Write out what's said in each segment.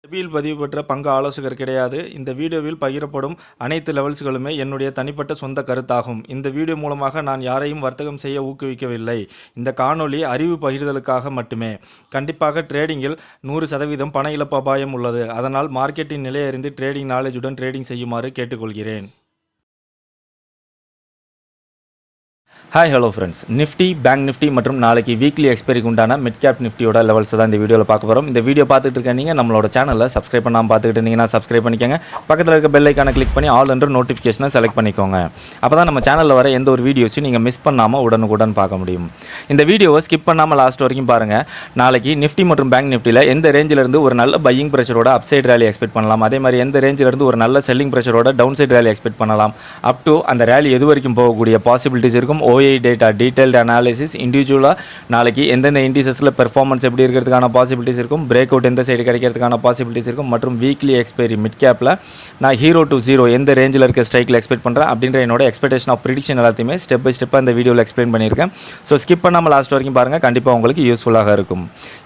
செபியில் பதிவு பெற்ற பங்கு ஆலோசகர் கிடையாது. இந்த வீடியோவில் பகிரப்படும் அனைத்து லெவல்ஸ்களுமே என்னுடைய தனிப்பட்ட சொந்த கருத்தாகும். இந்த வீடியோ மூலமாக நான் யாரையும் வர்த்தகம் செய்ய ஊக்குவிக்கவில்லை. இந்த காணொளி அறிவு பகிர்தலுக்காக மட்டுமே. கண்டிப்பாக ட்ரேடிங்கில் 100% பண இழப்பு அபாயம் உள்ளது. அதனால் மார்க்கெட்டின் நிலை அறிந்து ட்ரேடிங் நாலேஜுடன் ட்ரேடிங் செய்யுமாறு கேட்டுக்கொள்கிறேன். Hi hello friends, Nifty, bank Nifty மற்றும் நாளைக்கு வீக்லி எக்ஸ்பைரிக்கு உண்டான மிட் கேப் நிஃப்டியோட லெவல்ஸ் தான் இந்த வீடியோவில் பார்க்க போகிறோம். இந்த வீடியோ பார்த்துட்டு இருக்க நீங்கள் நம்மளோட சேனலில் சப்ஸ்கிரைப் பண்ணாமல் பார்த்துக்கிட்டு இருந்தீங்கன்னா சப்ஸ்கிரைப் பண்ணிக்கோங்க. பக்கத்தில் இருக்க பெல் ஐக்கானை கிளிக் பண்ணி ஆல் என்ற நோட்டிஃபிகேஷனை செலக்ட் பண்ணிக்கோங்க. அப்போ தான் நம்ம சேனலில் வர எந்த ஒரு வீடியோஸையும் நீங்கள் மிஸ் பண்ணாமல் உடனுக்குடன் பார்க்க முடியும். இந்த வீடியோவை ஸ்கிப் பண்ணாமல் லாஸ்ட் வரைக்கும் பாருங்கள். நாளைக்கு நிஃப்டி மற்றும் பேங்க் நிஃப்டியில் எந்த ரேஞ்சிலிருந்து ஒரு நல்ல பையிங் ப்ரெஷரோட அப் சைட் ரேலி எக்ஸ்பெக்ட் பண்ணலாம், அதே மாதிரி எந்த ரேஞ்சிலிருந்து ஒரு நல்ல செல்லிங் ப்ரெஷரோட டவுன் சைட் ரேலி எக்ஸ்பெக்ட் பண்ணலாம், அப் டு அந்த ரேலி எது வரைக்கும் போகக்கூடிய பாசிபிலிட்டிஸ் இருக்கும், OI டேட்டா டீடைல்டு அனாலிசிஸ், இண்டிவிஜுவலாக நாளைக்கு எந்தெந்த இண்டிசஸில் பெர்ஃபார்மன்ஸ் எப்படி இருக்கிறதுக்கான பாசிபிலிட்டிஸ் இருக்கும், பிரேக் அவுட் எந்த சைடு கிடைக்கிறதுக்கான பாசிபிலிட்டிஸ் இருக்கும், மற்றும் வீக்லி எக்ஸ்பைரி மிட் கேப்பில் நான் 0 to 0 எந்த ரேஞ்சில் இருக்க ஸ்ட்ரைக்கில் எக்ஸ்பெக்ட் பண்ணுறேன் அப்படின்ற என்னோட எக்ஸ்பெக்டேஷன் ஆஃப் ப்ரிடிக்ஷன் எல்லாத்தையுமே ஸ்டெப் பை ஸ்டெப்பாக இந்த வீடியோவில் எக்ஸ்பிளைன் பண்ணியிருக்கேன். ஸோ ஸ்கிப் பண்ணாமல் லாஸ்ட் வரைக்கும் பாருங்கள், கண்டிப்பாக உங்களுக்கு யூஸ்ஃபுல்லாக இருக்கும்.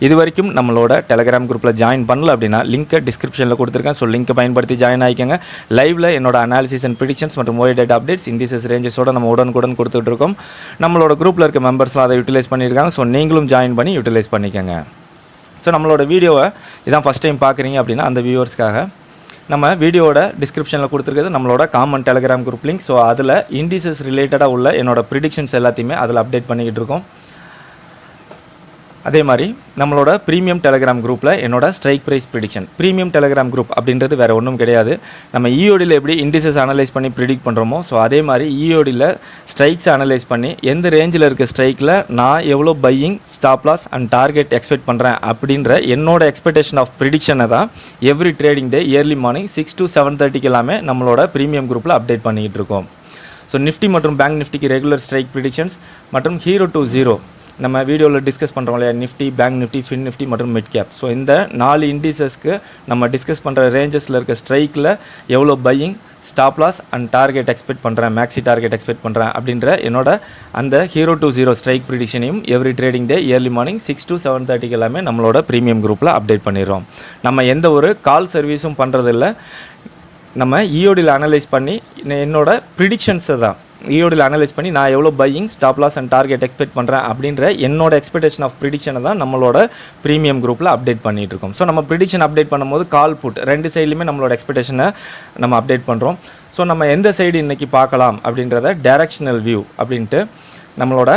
இது வரைக்கும் நம்மளோட டெலிகிராம் குரூப்பில் ஜாயின் பண்ணல அப்படின்னா லிங்க்கை டிஸ்கிரிப்ஷனில் கொடுத்துருக்கேன். ஸோ லிங்க்கை பயன்படுத்தி ஜாயின் ஆகிக்கோங்க. லைவில் என்னோட அனாலிசிஸ் அண்ட் ப்ரிடிக்ஷன்ஸ் மற்றும் OI டேட்டா அப்டேட்ஸ், இண்டிசஸ் ரேஞ்சஸோட நம்ம உடனுக்குடன் கொடுத்துட்டு இருக்கோம். நம்மளோட குரூப்பில் இருக்க மெம்பர்ஸ்லாம் அதை யூட்டிலைஸ் பண்ணியிருக்காங்க. ஸோ நீங்களும் ஜாயின் பண்ணி யூட்டிலைஸ் பண்ணிக்கோங்க. ஸோ நம்மளோட வீடியோவை இதான் ஃபஸ்ட் டைம் பார்க்குறீங்க அப்படின்னா அந்த வியூவர்ஸ்க்காக நம்ம வீடியோட டிஸ்கிரிப்ஷனில் கொடுத்துருக்கிறது நம்மளோட common Telegram group link. So அதில் இண்டிசஸ் ரிலேட்டடாக உள்ள என்னோட ப்ரிடிக்ஷன்ஸ் எல்லாத்தையுமே அதில் அப்டேட் பண்ணிக்கிட்டு இருக்கோம். அதே மாதிரி நம்மளோட ப்ரீமியம் டெலிகிராம் குரூப்பில் என்னோட strike price prediction. Premium telegram group அப்படின்றது வேறு ஒன்றும் கிடையாது. நம்ம EODயில் எப்படி இண்டிசஸ் அனலைஸ் பண்ணி ப்ரிடிக்ட் பண்ணுறோமோ, ஸோ அதே மாதிரி EODயில் ஸ்ட்ரைக்ஸ் அனலைஸ் பண்ணி எந்த ரேஞ்சில் இருக்க ஸ்ட்ரைக்கில் நான் எவ்வளோ buying, stop loss and target expect பண்ணுறேன் அப்படின்ற என்னோட எக்ஸ்பெக்டேஷன் ஆஃப் ப்ரிடிக்ஷனை தான் every trading day early morning 6 to 7:30 எல்லாமே நம்மளோட ப்ரீமியம் குரூப்பில் அப்டேட் பண்ணிக்கிட்டு இருக்கோம். ஸோ நிஃப்டி மற்றும் பேங்க் நிஃப்டிக்கு ரெகுலர் ஸ்ட்ரைக் ப்ரிடிக்ஷன்ஸ் மற்றும் 0 to 0 நம்ம வீடியோவில் டிஸ்கஸ் பண்ணுறோம் இல்லையா, Nifty, bank Nifty, fin Nifty மற்றும் மிட் கேப். ஸோ இந்த 4 இண்டிசஸ்க்கு நம்ம டிஸ்கஸ் பண்ணுற ரேஞ்சஸில் இருக்க ஸ்ட்ரைக்கில் எவ்வளோ buying, stop loss and target expect பண்ணுறேன், மேக்ஸி டார்கெட் எக்ஸ்பெக்ட் பண்ணுறேன் அப்படின்ற என்னோட அந்த 0 to 0 ஸ்ட்ரைக் ப்ரிடிக்ஷனையும் every trading day early morning 6 to 7:30 எல்லாமே நம்மளோட ப்ரீமியம் குரூப்பில் அப்டேட் பண்ணிடுறோம். நம்ம எந்த ஒரு கால் சர்வீஸும் பண்ணுறதில்ல. நம்ம EODயில் அனலைஸ் பண்ணி என்னோட ப்ரிடிக்ஷன்ஸை தான் EODயில் அனலைஸ் பண்ணி நான் எவ்வளோ buying, stop loss and target expect பண்ணுறேன் அப்படின்ற என்னோட எக்ஸ்பெக்டேஷன் ஆஃப் ப்ரிடிக்ஷனை தான் நம்மளோட ப்ரீமியம் குரூப்பில் அப்டேட் பண்ணிகிட்டு இருக்கோம். ஸோ நம்ம ப்ரிடிக்ஷன் அப்டேட் பண்ணும்போது கால் புட் ரெண்டு சைட்லையுமே நம்மளோட எக்ஸ்பெக்டேஷனை நம்ம அப்டேட் பண்ணுறோம். ஸோ நம்ம எந்த சைடு இன்றைக்கி பார்க்கலாம் அப்படின்றத டைரக்ஷனல் வியூ அப்படின்ட்டு நம்மளோட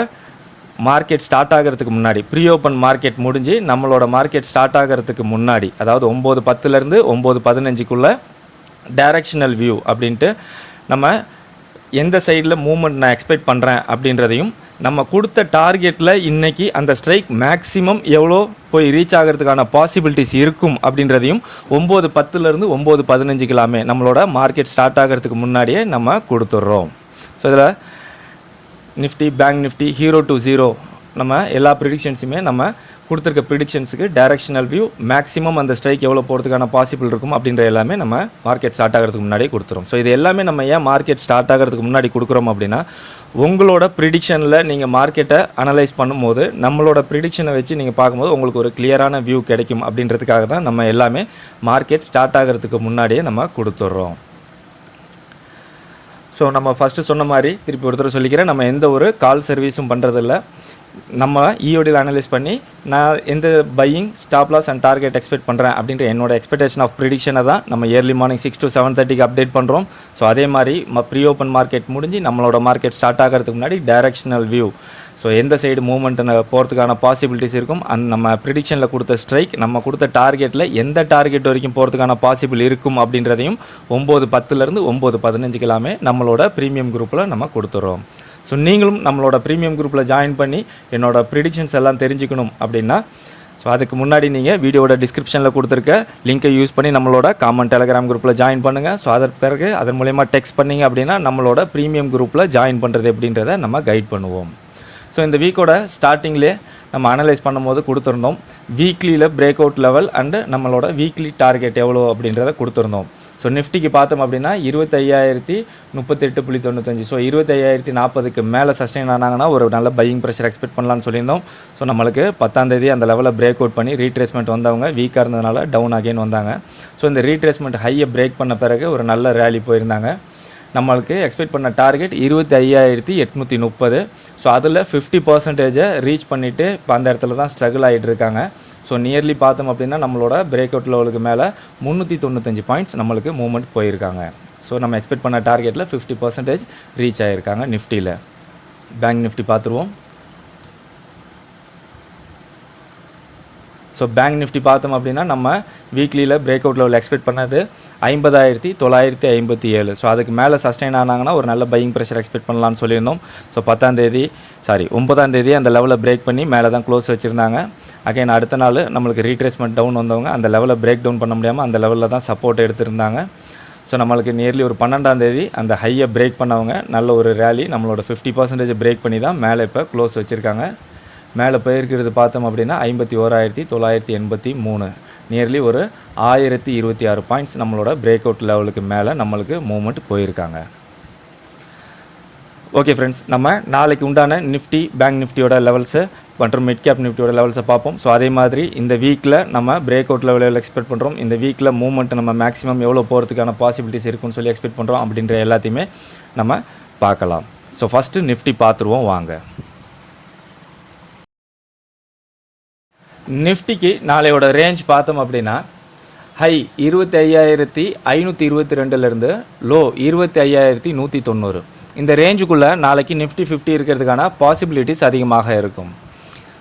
மார்க்கெட் ஸ்டார்ட் ஆகிறதுக்கு முன்னாடி, ப்ரீ ஓப்பன் மார்க்கெட் முடிஞ்சு நம்மளோட மார்க்கெட் ஸ்டார்ட் ஆகிறதுக்கு முன்னாடி, அதாவது 9:10 9:15 டைரக்ஷனல் வியூ அப்படின்ட்டு நம்ம எந்த சைடில் மூவ்மெண்ட் நான் எக்ஸ்பெக்ட் பண்ணுறேன் அப்படின்றதையும், நம்ம கொடுத்த டார்கெட்டில் இன்றைக்கி அந்த ஸ்ட்ரைக் மேக்ஸிமம் எவ்வளோ போய் ரீச் ஆகிறதுக்கான பாசிபிலிட்டிஸ் இருக்கும் அப்படின்றதையும் 9:10 9:15 எல்லாமே நம்மளோட மார்க்கெட் ஸ்டார்ட் ஆகிறதுக்கு முன்னாடியே நம்ம கொடுத்துட்றோம். ஸோ இதில் நிஃப்டி, பேங்க் நிஃப்டி, 0 to 0 நம்ம எல்லா ப்ரிடிக்ஷன்ஸுமே நம்ம கொடுத்துருக்க ப்ரிடிக்ஷன்ஸுக்கு டைரக்ஷனல் வியூ, மேக்ஸிமம் அந்த ஸ்ட்ரைக் எவ்வளோ போகிறதுக்கான பாசிபிள் இருக்கும் அப்படின்ற எல்லாமே நம்ம மார்க்கெட் ஸ்டார்ட் ஆகிறதுக்கு முன்னாடியே கொடுத்துரும். ஸோ இது எல்லாமே நம்ம ஏன் மார்க்கெட் ஸ்டார்ட் ஆகிறதுக்கு முன்னாடி கொடுக்குறோம் அப்படின்னா, உங்களோட ப்ரிடிக்ஷனில் நீங்கள் மார்க்கெட்டை அனலைஸ் பண்ணும்போது நம்மளோட ப்ரிடிக்ஷனை வச்சு நீங்கள் பார்க்கும்போது உங்களுக்கு ஒரு கிளியரான வியூ கிடைக்கும் அப்படின்றதுக்காக தான் நம்ம எல்லாமே மார்க்கெட் ஸ்டார்ட் ஆகிறதுக்கு முன்னாடியே நம்ம கொடுத்துட்றோம். ஸோ நம்ம ஃபஸ்ட்டு சொன்ன மாதிரி திருப்பி ஒருத்தர் சொல்லிக்கிறேன், நம்ம எந்த ஒரு கால் சர்வீஸும் பண்ணுறதில்ல. நம்ம EODயில் அனலைஸ் பண்ணி நான் எந்த buying, stop loss and target expect பண்ணுறேன் அப்படின்ற என்னோட எக்ஸ்பெக்டேஷன் ஆஃப் ப்ரிடிக்ஷனை தான் நம்ம இயர்லி மார்னிங் 6 to 7:30 அப்டேட் பண்ணுறோம். ஸோ அதே மாதிரி ப்ரீ ஓப்பன் மார்க்கெட் முடிஞ்சு நம்மளோட மார்க்கெட் ஸ்டார்ட் ஆகிறதுக்கு முன்னாடி டைரக்ஷனல் வியூ, ஸோ எந்த சைடு மூவ்மெண்ட்டு போகிறதுக்கான பாசிபிலிட்டிஸ் இருக்கும், அந்த நம்ம ப்ரிடிக்ஷனில் கொடுத்த ஸ்ட்ரைக், நம்ம கொடுத்த டார்கெட்டில் எந்த டார்கெட் வரைக்கும் போகிறதுக்கான பாசிபிள் இருக்கும் அப்படின்றதையும் 9:10 9:15 எல்லாமே நம்மளோட ப்ரீமியம் குரூப்பில் நம்ம கொடுத்துட்றோம். ஸோ நீங்களும் நம்மளோட ப்ரீமியம் குரூப்பில் ஜாயின் பண்ணி என்னோட ப்ரிடிக்ஷன்ஸ் எல்லாம் தெரிஞ்சுக்கணும் அப்படின்னா, ஸோ அதுக்கு முன்னாடி நீங்கள் வீடியோட டிஸ்கிரிப்ஷனில் கொடுத்துருக்க லிங்க்கை யூஸ் பண்ணி நம்மளோட காமன் டெலிகிராம் குரூப்பில் ஜாயின் பண்ணுங்கள். ஸோ அதற்கு பிறகு அதன் மூலயமா டெக்ஸ்ட் பண்ணிங்க அப்படின்னா நம்மளோட ப்ரீமியம் குரூப்பில் ஜாயின் பண்ணுறது எப்படின்றத நம்ம கைட் பண்ணுவோம். ஸோ இந்த வீக்கோட ஸ்டார்டிங்லேயே நம்ம அனலைஸ் பண்ணும்போது கொடுத்துருந்தோம் வீக்லியில் பிரேக் அவுட் லெவல் அண்டு நம்மளோட வீக்லி டார்கெட் எவ்வளோ அப்படின்றத கொடுத்துருந்தோம். ஸோ நிஃப்டிக்கு பார்த்தோம் அப்படின்னா 25,038.95. ஸோ 25,040க்கு மேலே சஸ்டெயின் ஆனாங்கன்னா ஒரு நல்ல பையிங் ப்ரெஷர் எக்ஸ்பெக்ட் பண்ணலாம்னு சொல்லியிருந்தோம். ஸோ நம்மளுக்கு 10ஆம் தேதி அந்த லெவலில் பிரேக் அவுட் பண்ணி ரீட்ரேஸ்மெண்ட் வந்தவங்க வீக்காக இருந்ததுனால டவுன் அகைன் வந்தாங்க. ஸோ இந்த ரீட்ரேஸ்மெண்ட் ஹையை பிரேக் பண்ண பிறகு ஒரு நல்ல ரேலி போயிருந்தாங்க. நம்மளுக்கு எக்ஸ்பெக்ட் பண்ண டார்கெட் 25,830. ஸோ அதில் 50% ரீச் பண்ணிவிட்டு இப்போ அந்த இடத்துல தான் ஸ்ட்ரகிள் ஆகிட்டு இருக்காங்க. ஸோ நியர்லி பார்த்தோம் அப்படின்னா நம்மளோட பிரேக் அவுட் லெவலுக்கு மேலே 395 பாயிண்ட்ஸ் நம்மளுக்கு மூவ்மெண்ட் போயிருக்காங்க. ஸோ நம்ம எக்ஸ்பெக்ட் பண்ண டார்கெட்டில் 50% ரீச் ஆகியிருக்காங்க நிஃப்டியில். பேங்க் நிஃப்டி பார்த்துருவோம். ஸோ பேங்க் நிஃப்டி பார்த்தோம் அப்படின்னா நம்ம வீக்லியில் பிரேக் அவுட் லெவல் எக்ஸ்பெக்ட் பண்ணது 50,957. ஸோ அதுக்கு மேலே சஸ்டெயின் ஆனாங்கன்னா ஒரு நல்ல பையிங் ப்ரெஷர் எக்ஸ்பெக்ட் பண்ணலான்னு சொல்லியிருந்தோம். ஸோ 9ஆம் தேதி அந்த லெவலில் பிரேக் பண்ணி மேலே தான் க்ளோஸ் வச்சுருந்தாங்க. அகைன் அடுத்த நாள் நம்மளுக்கு ரீட்ரேஸ்மெண்ட் டவுன் வந்தவங்க அந்த லெவலில் பிரேக் டவுன் பண்ண முடியாமல் அந்த லெவலில் தான் சப்போர்ட் எடுத்திருந்தாங்க. ஸோ நம்மளுக்கு நியர்லி ஒரு 12ஆம் தேதி அந்த ஹையை பிரேக் பண்ணவங்க நல்ல ஒரு ரேலி நம்மளோட 50% பிரேக் பண்ணி தான் மேலே இப்போ க்ளோஸ் வச்சுருக்காங்க. மேலே போயிருக்கிறது பார்த்தோம் அப்படின்னா 51,983. நியர்லி ஒரு 1026 பாயிண்ட்ஸ் நம்மளோட பிரேக் அவுட் லெவலுக்கு மேலே நம்மளுக்கு மூவ்மெண்ட் போயிருக்காங்க. ஓகே ஃப்ரெண்ட்ஸ், நம்ம நாளைக்கு உண்டான நிஃப்டி பேங்க் நிஃப்டியோட லெவல்ஸு மற்றும் மிட் கேப் நிஃப்டியோட லெவல்ஸை பார்ப்போம். ஸோ அதே மாதிரி இந்த வீக்கில் நம்ம பிரேக் அவுட் லெவலில் எக்ஸ்பெக்ட் பண்ணுறோம். இந்த வீக்கில் மூவ்மெண்ட் நம்ம மேக்ஸிமம் எவ்வளோ போகிறதுக்கான பாசிபிலிட்டிஸ் இருக்குன்னு சொல்லி எக்ஸ்பெக்ட் பண்ணுறோம் அப்படின்ற எல்லாத்தையுமே நம்ம பார்க்கலாம். ஸோ ஃபஸ்ட்டு நிஃப்டி பார்த்துருவோம் வாங்க. நிஃப்டிக்கு நாளையோட ரேஞ்ச் பார்த்தோம் அப்படின்னா ஹை 25,522லேருந்து லோ 25,190. இந்த ரேஞ்சுக்குள்ளே நாளைக்கு நிஃப்டி 50 இருக்கிறதுக்கான பாசிபிலிட்டிஸ் அதிகமாக இருக்கும்.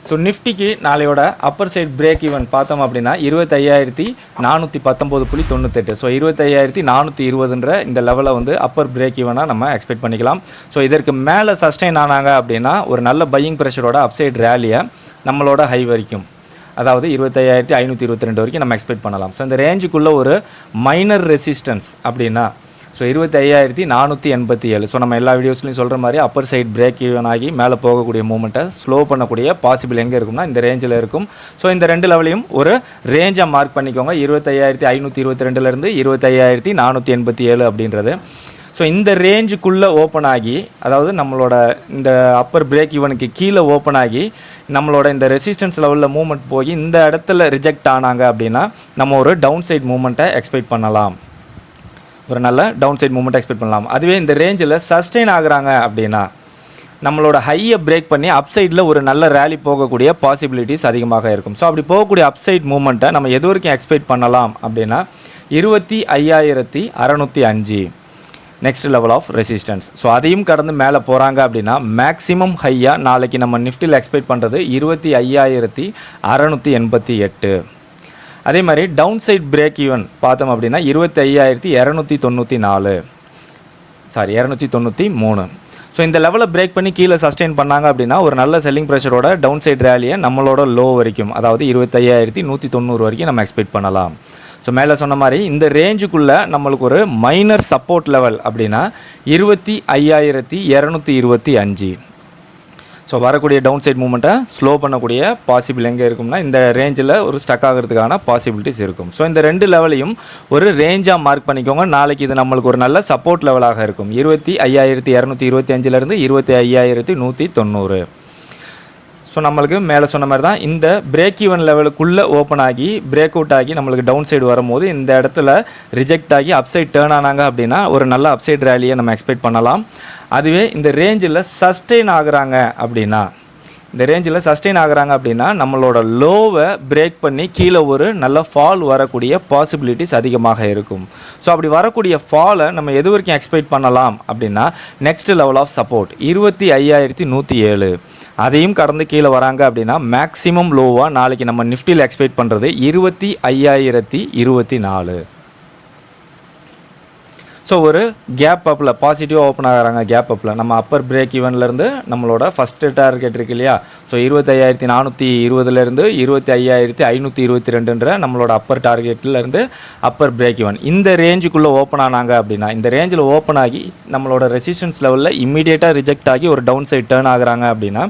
ஸோ நிஃப்டிக்கு நாளையோட அப்பர் சைட் பிரேக் ஈவன் பார்த்தோம் அப்படின்னா 25,419.98. ஸோ 25,420ன்ற இந்த லெவலை வந்து அப்பர் பிரேக் ஈவனாக நம்ம எக்ஸ்பெக்ட் பண்ணிக்கலாம். ஸோ இதற்கு மேலே சஸ்டெயின் ஆனாங்க அப்படின்னா ஒரு நல்ல பையிங் ப்ரெஷரோட அப்சைட் ரேலியை நம்மளோட ஹை வரைக்கும், அதாவது 25,522 வரைக்கும் நம்ம எக்ஸ்பெக்ட் பண்ணலாம். ஸோ இந்த ரேஞ்சுக்குள்ளே ஒரு மைனர் ரெசிஸ்டன்ஸ் அப்படின்னா ஸோ 25,487. ஸோ நம்ம எல்லா வீடியோஸ்லையும் சொல்கிற மாதிரி அப்பர் சைட் பிரேக் ஈவன் ஆகி மேலே போகக்கூடிய மூமெண்ட்டை ஸ்லோ பண்ணக்கூடிய பாசிபிள் எங்கே இருக்கும்னா இந்த ரேஞ்சில் இருக்கும். ஸோ இந்த ரெண்டு லெவலையும் ஒரு ரேஞ்சாக மார்க் பண்ணிக்கோங்க. 25,522லேருந்து 25,487 அப்படின்றது. ஸோ இந்த ரேஞ்சுக்குள்ளே ஓப்பன் ஆகி, அதாவது நம்மளோட இந்த அப்பர் பிரேக் ஈவனுக்கு கீழே ஓப்பன் ஆகி நம்மளோட இந்த ரெசிஸ்டன்ஸ் லெவலில் மூவ்மெண்ட் போய் இந்த இடத்துல ரிஜெக்ட் ஆனாங்க அப்படின்னா நம்ம ஒரு டவுன் சைட் மூவ்மெண்ட்டை எக்ஸ்பெக்ட் பண்ணலாம். ஒரு நல்ல டவுன் சைட் மூவ்மெண்ட் எக்ஸ்பெக்ட் பண்ணலாம். அதுவே இந்த ரேஞ்சில் சஸ்டெயின் ஆகுறாங்க அப்படின்னா நம்மளோட ஹையை பிரேக் பண்ணி அப்சைடில் ஒரு நல்ல ரேலி போகக்கூடிய பாசிபிலிட்டிஸ் அதிகமாக இருக்கும். ஸோ அப்படி போகக்கூடிய அப்சைட் மூவ்மெண்ட்டை நம்ம எது வரைக்கும் எக்ஸ்பெக்ட் பண்ணலாம் அப்படின்னா 25,605 next level of resistance. So அதையும் கடந்து மேலே போகிறாங்க அப்படின்னா மேக்ஸிமம் ஹையாக நாளைக்கு நம்ம நிஃப்டியில் எக்ஸ்பெக்ட் பண்ணுறது 25,688. அதே மாதிரி டவுன் சைட் பிரேக் ஈவன் பார்த்தோம் அப்படின்னா 25,293. ஸோ இந்த லெவலில் பிரேக் பண்ணி கீழே சஸ்டெயின் பண்ணாங்க அப்படின்னா ஒரு நல்ல செல்லிங் ப்ரெஷரோட டவுன் சைட் ரேலியை நம்மளோட லோ வரைக்கும், அதாவது 25,190 வரைக்கும் நம்ம எக்ஸ்பெக்ட் பண்ணலாம். ஸோ மேலே சொன்ன மாதிரி இந்த ரேஞ்சுக்குள்ளே நம்மளுக்கு ஒரு மைனர் சப்போர்ட் லெவல் அப்படின்னா 25,225. ஸோ வரக்கூடிய டவுன் சைட் மூவ்மெண்ட்டை ஸ்லோ பண்ணக்கூடிய பாசிபிள் எங்கே இருக்கும்னா இந்த ரேஞ்சில் ஒரு ஸ்டக் ஆகிறதுக்கான பாசிபிலிட்டிஸ் இருக்கும். ஸோ இந்த ரெண்டு லெவலையும் ஒரு ரேஞ்சாக மார்க் பண்ணிக்கோங்க. நாளைக்கு இது நம்மளுக்கு ஒரு நல்ல சப்போர்ட் லெவலாக இருக்கும். 25,225லேருந்து 25,190. ஸோ நம்மளுக்கு மேலே சொன்ன மாதிரி தான் இந்த பிரேக் ஈவன் லெவலுக்குள்ளே ஓப்பன் ஆகி பிரேக் அவுட் ஆகி நம்மளுக்கு டவுன் சைடு வரும்போது இந்த இடத்துல ரிஜெக்ட் ஆகி அப்சைட் டேர்ன் ஆனாங்க அப்படின்னா ஒரு நல்ல அப்சைட் ரேலியை நம்ம எக்ஸ்பெக்ட் பண்ணலாம். அதுவே இந்த ரேஞ்சில் சஸ்டெயின் ஆகுறாங்க அப்படின்னா நம்மளோட லோவை பிரேக் பண்ணி கீழே ஒரு நல்ல ஃபால் வரக்கூடிய பாசிபிலிட்டிஸ் அதிகமாக இருக்கும். ஸோ அப்படி வரக்கூடிய ஃபாலை நம்ம எது வரைக்கும் எக்ஸ்பெக்ட் பண்ணலாம் அப்படின்னா நெக்ஸ்ட் லெவல் ஆஃப் சப்போர்ட் 25,107. அதையும் கடந்து கீழே வராங்க அப்படின்னா மேக்ஸிமம் லோவாக நாளைக்கு நம்ம நிஃப்டியில் எக்ஸ்பெக்ட் பண்ணுறது 25,024. ஸோ ஒரு கேப் அப்பில் பாசிட்டிவாக ஓப்பன் ஆகிறாங்க. கேப் அப்பில் நம்ம அப்பர் பிரேக் ஈவன்லேருந்து நம்மளோட ஃபஸ்ட்டு டார்கெட் இருக்கு இல்லையா, ஸோ 25,420லேருந்து 25,522ன்ற நம்மளோட அப்பர் டார்கெட்லேருந்து அப்பர் பிரேக் ஈவன் இந்த ரேஞ்சுக்குள்ளே ஓப்பன் ஆனாங்க அப்படின்னா இந்த ரேஞ்சில் ஓப்பன் ஆகி நம்மளோட ரெசிஸ்டன்ஸ் லெவலில் இம்மீடியட்டாக ரிஜெக்ட் ஆகி ஒரு டவுன் சைட் டேர்ன் ஆகுறாங்க அப்படின்னா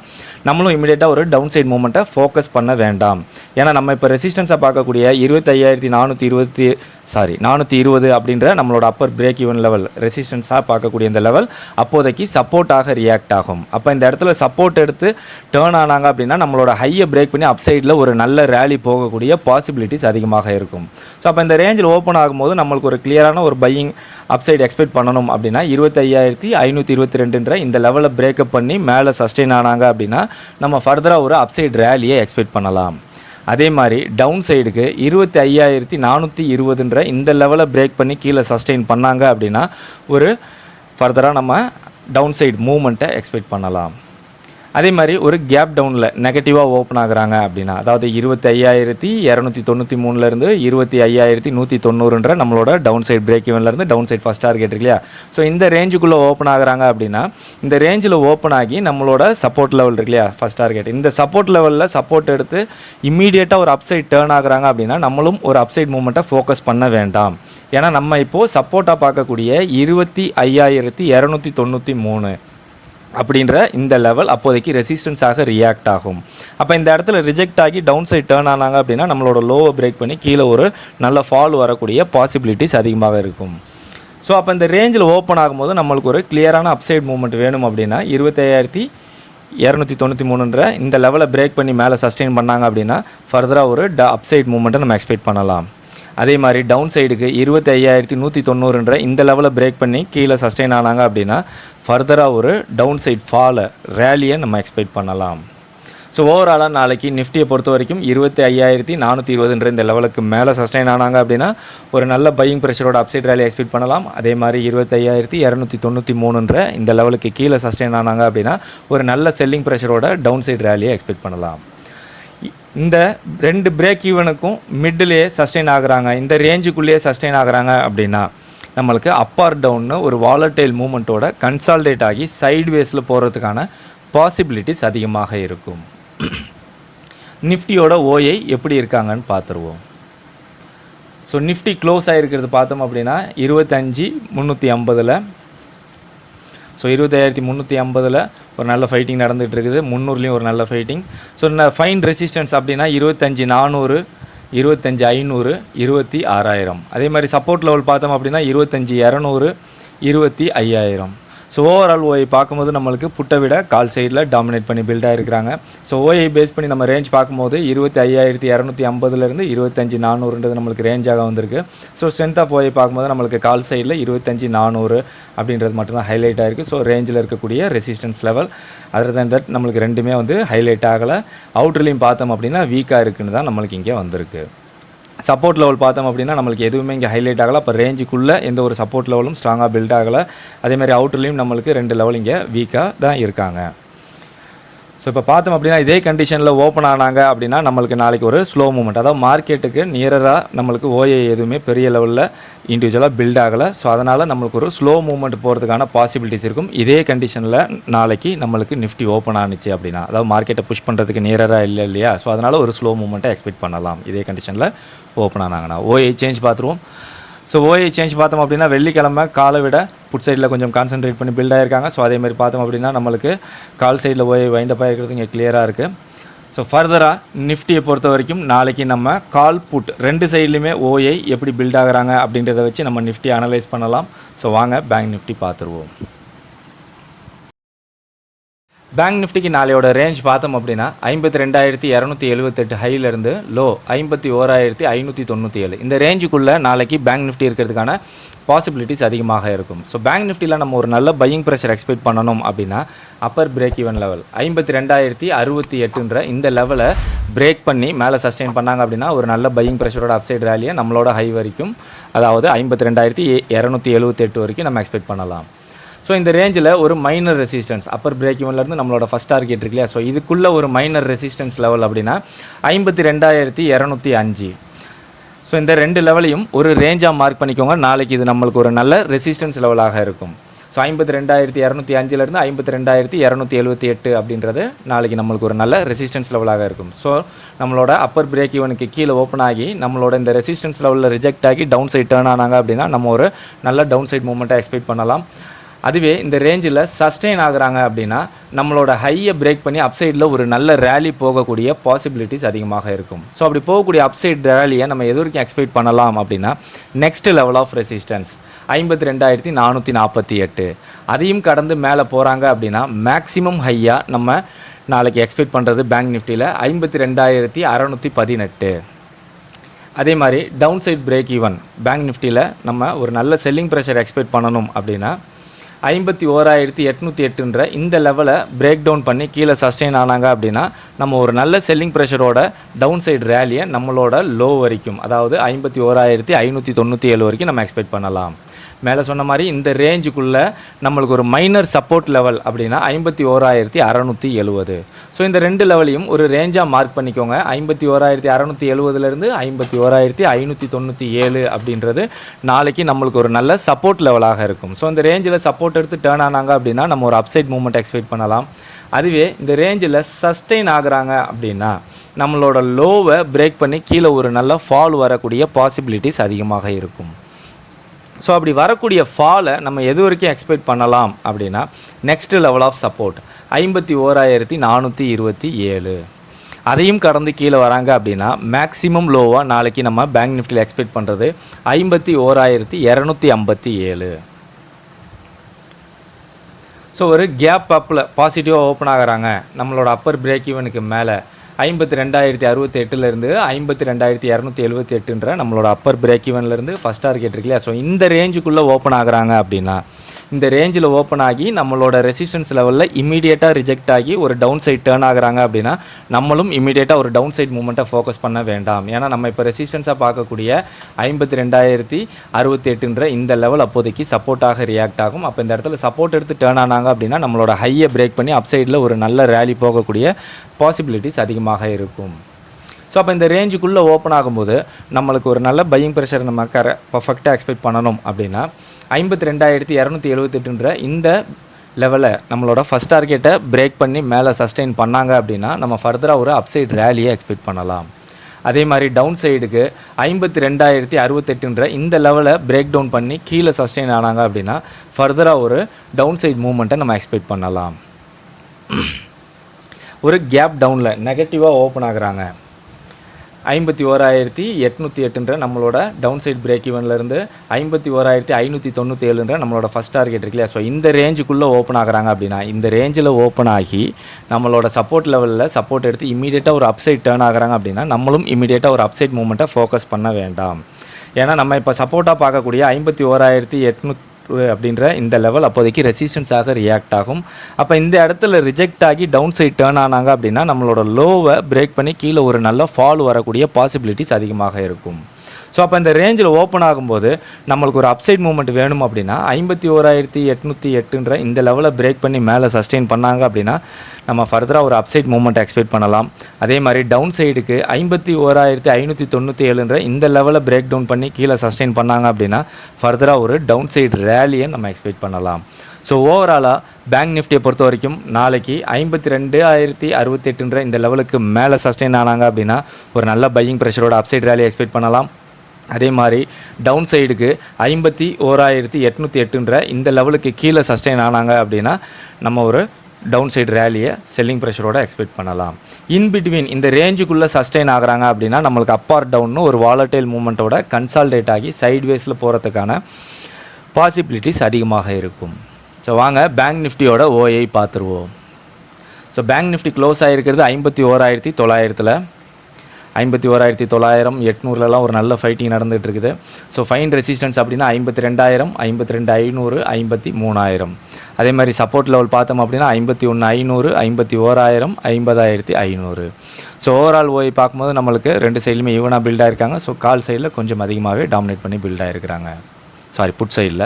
நம்மளும் இமீடியட்டாக ஒரு டவுன் சைட் மூவ்மெண்ட்டை ஃபோக்கஸ் பண்ண வேண்டாம். ஏன்னா நம்ம இப்போ ரெசிஸ்டன்ஸாக பார்க்கக்கூடிய 25,420 420 அப்படின்ற நம்மளோட அப்பர் பிரேக் ஈவன் லெவல் ரெசிஸ்டன்ஸாக பார்க்கக்கூடிய இந்த லெவல் அப்போதைக்கு சப்போர்ட்டாக ரியாக்ட் ஆகும். அப்போ இந்த இடத்துல சப்போர்ட் எடுத்து டேர்ன் ஆனாங்க அப்படின்னா நம்மளோட ஹையை பிரேக் பண்ணி அப் சைடில் ஒரு நல்ல ரேலி போகக்கூடிய பாசிபிலிட்டிஸ் அதிகமாக இருக்கும். ஸோ அப்போ இந்த ரேஞ்சில் ஓப்பன் ஆகும்போது நம்மளுக்கு ஒரு கிளியரான ஒரு பையிங் அப்சைட் எக்ஸ்பெக்ட் பண்ணணும் அப்படின்னா 25,522ன்ற இந்த லெவலை பிரேக்கப் பண்ணி மேலே சஸ்டெயின் ஆனாங்க அப்படின்னா நம்ம ஃபர்தராக ஒரு அப்சைட் ரேலியை எக்ஸ்பெக்ட் பண்ணலாம். அதே மாதிரி டவுன் சைடுக்கு 25,420ன்ற இந்த லெவலை பிரேக் பண்ணி கீழே சஸ்டெயின் பண்ணாங்க அப்படின்னா ஒரு ஃபர்தராக நம்ம டவுன் சைடு மூவ்மெண்ட்டை எக்ஸ்பெக்ட் பண்ணலாம். அதே மாதிரி ஒரு கேப் டவுனில் நெகட்டிவாக ஓப்பன் ஆகுறாங்க அப்படின்னா, அதாவது 25,293லேருந்து 25,190ன்ற நம்மளோட டவுன் சைட் பிரேக் ஈவன்லேருந்து டவுன் சைட் ஃபஸ்ட் டார்கெட் இருக்கு இல்லையா. ஸோ இந்த ரேஞ்சுக்குள்ளே ஓப்பன் ஆகுறாங்க அப்படின்னா இந்த ரேஞ்சில் ஓப்பன் ஆகி நம்மளோட சப்போர்ட் லெவல் இருக்கு இல்லையா, ஃபஸ்ட் டார்கெட், இந்த சப்போர்ட் லெவலில் சப்போர்ட் எடுத்து இம்மீடியட்டாக ஒரு அப்சைட் டேர்ன் ஆகுறாங்க அப்படின்னா நம்மளும் ஒரு அப்சைட் மூவ்மெண்ட்டை ஃபோக்கஸ் பண்ண வேண்டாம். ஏன்னா நம்ம இப்போது சப்போர்ட்டாக பார்க்கக்கூடிய 25,293 அப்படின்ற இந்த லெவல் அப்போதைக்கு ரெசிஸ்டன்ஸாக ரியாக்ட் ஆகும். அப்போ இந்த இடத்துல ரிஜெக்ட் ஆகி டவுன் சைட் டேர்ன் ஆனாங்க அப்படின்னா நம்மளோட லோவை பிரேக் பண்ணி கீழே ஒரு நல்ல ஃபால் வரக்கூடிய பாசிபிலிட்டிஸ் அதிகமாக இருக்கும். ஸோ அப்போ இந்த ரேஞ்சில் ஓப்பன் ஆகும்போது நம்மளுக்கு ஒரு கிளியரான அப்சைட் மூவ்மெண்ட் வேணும் அப்படின்னா 25,293ன்ற இந்த லெவலை பிரேக் பண்ணி மேலே சஸ்டெயின் பண்ணாங்க அப்படின்னா ஃபர்தராக ஒரு அப்சைட் மூவ்மெண்ட்டை நம்ம எக்ஸ்பெக்ட் பண்ணலாம். அதே மாதிரி டவுன் சைடுக்கு 25,190ன்ற இந்த லெவலை பிரேக் பண்ணி கீழே சஸ்டெயின் ஆனாங்க அப்படின்னா ஃபர்தராக ஒரு டவுன் சைட் ஃபாலை ரேலியை நம்ம எக்ஸ்பெக்ட் பண்ணலாம். ஸோ ஓவராலாக நாளைக்கு நிஃப்டியை பொறுத்த வரைக்கும் 25,420ன்ற இந்த லெவலுக்கு மேலே சஸ்டெயின் ஆனாங்க அப்படின்னா ஒரு நல்ல பையிங் ப்ரெஷரோட அப்சைட் ரேலியை எக்ஸ்பெக்ட் பண்ணலாம். அதே மாதிரி 25,293ன்ற இந்த லெவலுக்கு கீழே சஸ்டெயின் ஆனாங்க அப்படின்னா ஒரு நல்ல செல்லிங் ப்ரெஷரோட டவுன் சைட் ரேலியை எக்ஸ்பெக்ட் பண்ணலாம். இந்த ரெண்டு பிரேக் ஈவனுக்கும் மிடிலே சஸ்டெயின் ஆகுறாங்க, இந்த ரேஞ்சுக்குள்ளேயே சஸ்டெயின் ஆகுறாங்க அப்படின்னா நம்மளுக்கு அப் ஆர் டவுன்னு ஒரு வாலட்டைல் மூமெண்ட்டோட கன்சால்டேட் ஆகி சைட்வேஸில் போகிறதுக்கான பாசிபிலிட்டிஸ் அதிகமாக இருக்கும். நிஃப்டியோட ஓஐ எப்படி இருக்காங்கன்னு பார்த்துருவோம். ஸோ நிஃப்டி க்ளோஸ் ஆகிருக்கிறது பார்த்தோம் அப்படின்னா 25,350. ஸோ 25,350 ஒரு நல்ல ஃபைட்டிங் நடந்துகிட்டு இருக்குது. 300லேயும் ஒரு நல்ல ஃபைட்டிங். ஸோ ஃபைன் ரெசிஸ்டன்ஸ் அப்படின்னா 25,400, 25,500, 26,000. அதே மாதிரி சப்போர்ட் லெவல் பார்த்தோம் அப்படின்னா 25,200, 25,000. ஸோ ஓவரால் ஓஐ பார்க்கும்போது நம்மளுக்கு புட்டை விட கால் சைடில் டாமினேட் பண்ணி பில்டாக இருக்கிறாங்க. ஸோ ஓஐ பேஸ் பண்ணி நம்ம ரேஞ்ச் பார்க்கும்போது 25,250லேருந்து 25,400ன்றது நம்மளுக்கு ரேஞ்சாக வந்திருக்கு. ஸோ ஸ்ட்ரென்த் ஆஃப் ஓஐ பார்க்கும்போது நம்மளுக்கு கால் சைடில் 25,400 அப்படின்றது மட்டும்தான் ஹைலைட் ஆகிருக்கு. ஸோ ரேஞ்சில் இருக்கக்கூடிய resistance level other than that நம்மளுக்கு ரெண்டுமே வந்து ஹைலைட் ஆகலை. அவுட்லேயும் பார்த்தோம் அப்படின்னா வீக்காக இருக்குன்னு தான் நம்மளுக்கு இங்கே வந்திருக்கு. சப்போர்ட் லெவல் பார்த்தோம் அப்படின்னா நம்மளுக்கு எதுவுமே இங்கே ஹைலைட் ஆகலை. அப்போ ரேஞ்சுக்குள்ளே எந்த ஒரு சப்போர்ட் லெவலும் ஸ்ட்ராங்காக பில்ட் ஆகலை. அதேமாதிரி அவுட்டர்லேயும் நம்மளுக்கு 2 லெவல் இங்கே வீக்காக தான் இருக்காங்க. ஸோ இப்போ பார்த்தோம் அப்படின்னா இதே கண்டிஷனில் ஓப்பன் ஆனாங்க அப்படின்னா நம்மளுக்கு நாளைக்கு ஒரு ஸ்லோ மூவ்மெண்ட், அதாவது மார்க்கெட்டுக்கு நியராக நம்மளுக்கு ஓஏ எதுவுமே பெரிய லெவலில் இண்டிவிஜுவலாக பில்ட் ஆகலை. ஸோ அதனால் நம்மளுக்கு ஒரு ஸ்லோ மூவ்மெண்ட் போகிறதுக்கான பாசிபிலிட்டிஸ் இருக்கும். இதே கண்டிஷனில் நாளைக்கு நம்மளுக்கு நிஃப்டி ஓப்பன் ஆனிச்சு அப்படின்னா, அதாவது மார்க்கெட்டை புஷ் பண்ணுறதுக்கு நியராக இல்லை இல்லையா. ஸோ அதனால் ஒரு ஸ்லோ மூவ்மெண்ட்டை எக்ஸ்பெக்ட் பண்ணலாம் இதே கண்டிஷனில் ஓப்பன் ஆனாங்கன்னா. ஓஏ சேஞ்ச் பார்த்துருவோம். ஸோ ஓஏ சேஞ்ச் பார்த்தோம் அப்படின்னா வெள்ளிக்கிழமை காலை விட புட் சைடில் கொஞ்சம் கான்சென்ட்ரேட் பண்ணி பில்ட் ஆகிருக்காங்க. ஸோ அதேமாதிரி பார்த்தோம் அப்படின்னா நம்மளுக்கு கால் சைடில் ஓஏ வைண்டப் ஆகிருக்கிறது இங்கே கிளியராக இருக்குது. ஸோ ஃபர்தராக நிஃப்டியை பொறுத்த வரைக்கும் நாளைக்கு நம்ம கால் புட் 2 சைட்லையுமே ஓஏ எப்படி பில்ட் ஆகுறாங்க அப்படின்றத வச்சு நம்ம நிஃப்டி அனலைஸ் பண்ணலாம். ஸோ வாங்க பேங்க் நிஃப்டி பார்த்துருவோம். பேங்க் நிஃப்டிக்கு நாளையோட ரேஞ்ச் பார்த்தோம் அப்படின்னா 52,278 ஹையிலேருந்து லோ 51,597 இந்த ரேஞ்சுக்குள்ளே நாளைக்கு பேங்க் நிஃப்டி இருக்கிறதுக்கான பாசிபிலிட்டிஸ் அதிகமாக இருக்கும். ஸோ பேங்க் நிஃப்டியில் நம்ம ஒரு நல்ல பையிங் ப்ரெஷர் எக்ஸ்பெக்ட் பண்ணணும் அப்படின்னா அப்பர் பிரேக் ஈவன் லெவல் 52,068ன்ற இந்த லெவலை பிரேக் பண்ணி மேலே சஸ்டெயின் பண்ணாங்க அப்படின்னா ஒரு நல்ல பையிங் ப்ரெஷரோட அப்சைட் ரேலியை நம்மளோட ஹை வரைக்கும், அதாவது 52,278 வரைக்கும் நம்ம எக்ஸ்பெக்ட் பண்ணலாம். ஸோ இந்த ரேஞ்சில் ஒரு மைனர் ரெசிஸ்டன்ஸ் அப்பர் பிரேக் ஈவன்லேருந்து நம்மளோட ஃபஸ்ட் டார்கெட் இருக்கு இல்லையா. ஸோ இதுக்குள்ளே ஒரு மைனர் ரெசிஸ்டன்ஸ் லெவல் அப்படின்னா 52,205. ஸோ இந்த 2 லெவலையும் ஒரு ரேஞ்சாக மார்க் பண்ணிக்கோங்க. நாளைக்கு இது நம்மளுக்கு ஒரு நல்ல ரெசிஸ்டன்ஸ் லெவலாக இருக்கும். ஸோ 52,205லேருந்து 52,278 அப்படின்றது நாளைக்கு நம்மளுக்கு ஒரு நல்ல ரெசிஸ்டன்ஸ் லெவலாக இருக்கும். ஸோ நம்மளோட அப்பர் பிரேக் ஈவனுக்கு கீழே ஓப்பன் ஆகி நம்மளோட இந்த ரெசிஸ்டன்ஸ் லெவலில் ரிஜெக்ட் ஆகி டவுன் சைட் டேர்ன் ஆனாங்க அப்படின்னா நம்ம ஒரு நல்ல டவுன் சைட் மூவ்மெண்ட்டை எக்ஸ்பெக்ட் பண்ணலாம். அதுவே இந்த ரேஞ்சில் சஸ்டெயின் ஆகுறாங்க அப்படின்னா நம்மளோட ஹையை பிரேக் பண்ணி அப்சைடில் ஒரு நல்ல ரேலி போகக்கூடிய பாசிபிலிட்டிஸ் அதிகமாக இருக்கும். ஸோ அப்படி போகக்கூடிய அப்சைட் ரேலியை நம்ம எது வரைக்கும் எக்ஸ்பெக்ட் பண்ணலாம் அப்படின்னா நெக்ஸ்ட் லெவல் ஆஃப் ரெசிஸ்டன்ஸ் 52,448 அதையும் கடந்து மேலே போகிறாங்க அப்படின்னா மேக்ஸிமம் ஹையாக நம்ம நாளைக்கு எக்ஸ்பெக்ட் பண்ணுறது பேங்க் நிஃப்டியில் 52,618. அதே மாதிரி down side break even bank நிஃப்டியில் நம்ம ஒரு நல்ல செல்லிங் ப்ரெஷர் எக்ஸ்பெக்ட் பண்ணணும் அப்படின்னா 51,808 இந்த லெவலை பிரேக் டவுன் பண்ணி கீழே சஸ்டெயின் ஆனாங்க அப்படின்னா நம்ம ஒரு நல்ல செல்லிங் ப்ரெஷரோட டவுன் சைடு ரேலியை நம்மளோட லோ வரைக்கும், அதாவது 51,597 வரைக்கும் நம்ம எக்ஸ்பெக்ட் பண்ணலாம். மேலே சொன்ன மாதிரி இந்த ரேஞ்சுக்குள்ளே நம்மளுக்கு ஒரு மைனர் சப்போர்ட் லெவல் அப்படின்னா 51,670. ஸோ இந்த ரெண்டு லெவலையும் ஒரு ரேஞ்சாக மார்க் பண்ணிக்கோங்க. 51,670லேருந்து 51,597 அப்படின்றது நாளைக்கு நம்மளுக்கு ஒரு நல்ல சப்போர்ட் லெவலாக இருக்கும். ஸோ இந்த ரேஞ்சில் சப்போர்ட் எடுத்து டேர்ன் ஆனாங்க அப்படின்னா நம்ம ஒரு அப்சைட் மூவ்மெண்ட் எக்ஸ்பெக்ட் பண்ணலாம். அதுவே இந்த ரேஞ்சில் சஸ்டெயின் ஆகுறாங்க அப்படின்னா நம்மளோட லோவை பிரேக் பண்ணி கீழே ஒரு நல்ல ஃபால் வரக்கூடிய பாசிபிலிட்டிஸ் அதிகமாக இருக்கும். ஸோ அப்படி வரக்கூடிய ஃபாலை நம்ம எது வரைக்கும் எக்ஸ்பெக்ட் பண்ணலாம் அப்படின்னா நெக்ஸ்ட் லெவல் ஆஃப் சப்போர்ட் 51,427 அதையும் கடந்து கீழே வராங்க அப்படின்னா மேக்ஸிமம் லோவாக நாளைக்கு நம்ம பேங்க் நிஃப்டியில் எக்ஸ்பெக்ட் பண்ணுறது 51,257. ஸோ ஒரு கேப் அப்பில் பாசிட்டிவாக ஓப்பன் ஆகிறாங்க நம்மளோட அப்பர் பிரேக் ஈவனுக்கு மேலே 52,068லேருந்து 52,278 நம்மளோட அப்பர் பிரேக் ஈவன்லேருந்து ஃபஸ்ட் டார்கெட் இருக்கு இல்லையா. ஸோ இந்த ரேஞ்சுக்குள்ளே ஓப்பன் ஆகுறாங்க அப்படின்னா இந்த ரேஞ்சில் ஓப்பன் ஆகி நம்மளோட ரெசிஸ்டன்ஸ் லெவலில் இமீடியட்டாக ரிஜெக்ட் ஆகி ஒரு டவுன் சைட் டேர்ன் ஆகுறாங்க அப்படின்னா நம்மளும் இமீடியட்டாக ஒரு டவுன் சைட் மூமெண்ட்டை ஃபோக்கஸ் பண்ண வேண்டாம். ஏன்னா நம்ம இப்போ ரெசிஸ்டன்ஸாக பார்க்கக்கூடிய 52,068 இந்த லெவல் அப்போதைக்கு சப்போர்ட்டாக ரியாக்ட் ஆகும். அப்போ இந்த இடத்துல சப்போர்ட் எடுத்து டேர்ன் ஆனாங்க அப்படின்னா நம்மளோட ஹையை பிரேக் பண்ணி அப்சைடில் ஒரு நல்ல ரேலி போகக்கூடிய பாசிபிலிட்டிஸ் அதிகமாக இருக்கும். ஸோ அப்போ இந்த ரேஞ்சுக்குள்ளே ஓப்பன் ஆகும்போது நம்மளுக்கு ஒரு நல்ல பையிங் ப்ரெஷர் நம்ம பர்ஃபெக்டாக எக்ஸ்பெக்ட் பண்ணணும் அப்படின்னா 52,278 இந்த லெவலை நம்மளோட ஃபஸ்ட் டார்கெட்டை பிரேக் பண்ணி மேலே சஸ்டெயின் பண்ணாங்க அப்படின்னா நம்ம ஃபர்தராக ஒரு அப்சைட் ரேலியை எக்ஸ்பெக்ட் பண்ணலாம். அதே மாதிரி டவுன் சைடுக்கு 52,068 இந்த லெவலை பிரேக் டவுன் பண்ணி கீழே சஸ்டெயின் ஆனாங்க அப்படின்னா ஃபர்தராக ஒரு டவுன் சைட் மூவ்மெண்ட்டை நம்ம எக்ஸ்பெக்ட் பண்ணலாம். ஒரு கேப் டவுனில் நெகட்டிவாக ஓப்பன் ஆகுறாங்க 51,808 நம்மளோட டவுன் சைட் பிரேக் ஈவன்லேருந்து 51,597 நம்மளோட ஃபஸ்ட் டார்கெட் இருக்கு இல்லையா. ஸோ இந்த ரேஞ்சுக்குள்ளே ஓப்பன் ஆகுறாங்க அப்படின்னா இந்த ரேஞ்சில் ஓப்பன் ஆகி நம்மளோட சப்போர்ட் லெவலில் சப்போர்ட் எடுத்து இமீடியட்டாக ஒரு அப்சைட் டேர்ன் ஆகுறாங்க அப்படின்னா நம்மளும் இமீடியட்டாக ஒரு அப்சைட் மூவ்மெண்ட்டை ஃபோக்கஸ் பண்ண வேண்டாம். ஏன்னா நம்ம இப்போ சப்போர்ட்டாக பார்க்கக்கூடிய 51,800 அப்படின்ற இந்த லெவல் அப்போதைக்கு ரெசிஸ்டன்ஸாக ரியாக்ட் ஆகும். அப்போ இந்த இடத்துல ரிஜெக்ட் ஆகி டவுன் சைட் டேர்ன் ஆனாங்க அப்படின்னா நம்மளோட லோவை பிரேக் பண்ணி கீழே ஒரு நல்ல ஃபால் வரக்கூடிய பாசிபிலிட்டிஸ் அதிகமாக இருக்கும். ஸோ அப்போ இந்த ரேஞ்சில் ஓப்பன் ஆகும்போது நம்மளுக்கு ஒரு அப்சைட் மூவ்மெண்ட் வேணும் அப்படின்னா 51,808 இந்த லெவலை பிரேக் பண்ணி மேலே சஸ்டெயின் பண்ணாங்க அப்படின்னா நம்ம ஃபர்தராக ஒரு அப்சைட் மூவ்மெண்ட் எக்ஸ்பெக்ட் பண்ணலாம். அதே மாதிரி டவுன் சைடுக்கு 51,597 இந்த லெவலை பிரேக் டவுன் பண்ணி கீழே சஸ்டெயின் பண்ணாங்க அப்படின்னா ஃபர்தராக ஒரு டவுன் சைடு ரேலியை நம்ம எக்ஸ்பெக்ட் பண்ணலாம். ஸோ ஓவராலாக பேங்க் நிஃப்டியை பொறுத்த வரைக்கும் நாளைக்கு 52,068 இந்த லெவலுக்கு மேலே சஸ்டெயின் ஆனாங்க அப்படின்னா ஒரு நல்ல பையிங் ப்ரெஷரோட அப்சைட் ரேலியை எக்ஸ்பெக்ட் பண்ணலாம். அதே மாதிரி டவுன் சைடுக்கு 51,808 இந்த லெவலுக்கு கீழே சஸ்டெயின் ஆனாங்க அப்படின்னா நம்ம ஒரு டவுன் சைடு ரேலியை செல்லிங் ப்ரெஷரோட எக்ஸ்பெக்ட் பண்ணலாம். இன்பிட்வீன் இந்த ரேஞ்சுக்குள்ளே சஸ்டெயின் ஆகுறாங்க அப்படின்னா நம்மளுக்கு அப் ஆர் டவுன்னு ஒரு வாலட்டைல் மூமெண்ட்டோட கன்சால்டேட் ஆகி சைட்வேஸில் போகிறதுக்கான பாசிபிலிட்டிஸ் அதிகமாக இருக்கும். ஸோ வாங்க பேங்க் நிஃப்டியோட ஓஐ பார்த்துருவோம். ஸோ பேங்க் நிஃப்டி க்ளோஸ் ஆகிருக்கிறது 51,900 51,900 800லலாம் ஒரு நல்ல ஃபைட்டிங் நடந்துகிட்டு இருக்குது. ஸோ ஃபைன் ரெசிஸ்டன்ஸ் அப்படின்னா 52,000 52,500 53,000. அதே மாதிரி சப்போர்ட் லெவல் பார்த்தோம் அப்படின்னா 51,500 51,000 50,500. ஸோ ஓவரால் ஓய் பார்க்கும்போது நம்மளுக்கு ரெண்டு சைட்லையுமே ஈவனாக பில்ட் ஆகிருக்காங்க. ஸோ கால் சைடில் கொஞ்சம் அதிகமாகவே டாமினேட் பண்ணி பில்ட் ஆகிருக்கிறாங்க. புட் சைடில்.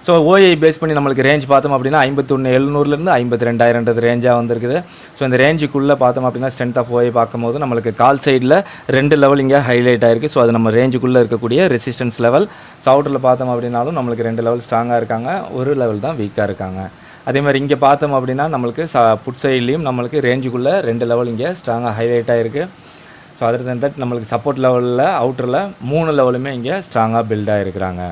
ஸோ ஓஐ பேஸ் பண்ணி நம்மளுக்கு ரேஞ்ச் பார்த்தோம் அப்படின்னா 51,700 52,000 ரேஞ்சாக வந்திருக்குது. ஸோ இந்த ரேஞ்சுக்குள்ளே பார்த்தோம் அப்படின்னா ஸ்ட்ரென்த் ஆஃப் ஓஐ பார்க்கும்போது நம்மளுக்கு கால் சைடில் ரெண்டு லெவல் இங்கே ஹைலைட் ஆகிருக்கு. ஸோ அது நம்ம ரேஞ்சுக்குள்ளே இருக்கக்கூடிய ரெசிஸ்டன்ஸ் லெவல். ஸோ அவுட்டரில் பார்த்தோம் அப்படின்னாலும் நம்மளுக்கு ரெண்டு லெவல் ஸ்ட்ராங்காக இருக்காங்க, ஒரு லெவல் தான் வீக்காக இருக்காங்க. அதே மாதிரி இங்கே பார்த்தோம் அப்படின்னா நம்மளுக்கு புட் சைட்லேயும் நம்மளுக்கு ரேஞ்சுக்குள்ளே ரெண்டு லெவல் இங்கே ஸ்ட்ராங்காக ஹைலைட் ஆகிருக்கு. ஸோ அதர் தன் தட் நம்மளுக்கு சப்போர்ட் லெவலில் அவுட்டரில் மூணு லெவலுமே இங்கே ஸ்ட்ராங்காக பில்ட் ஆகிருக்கிறாங்க.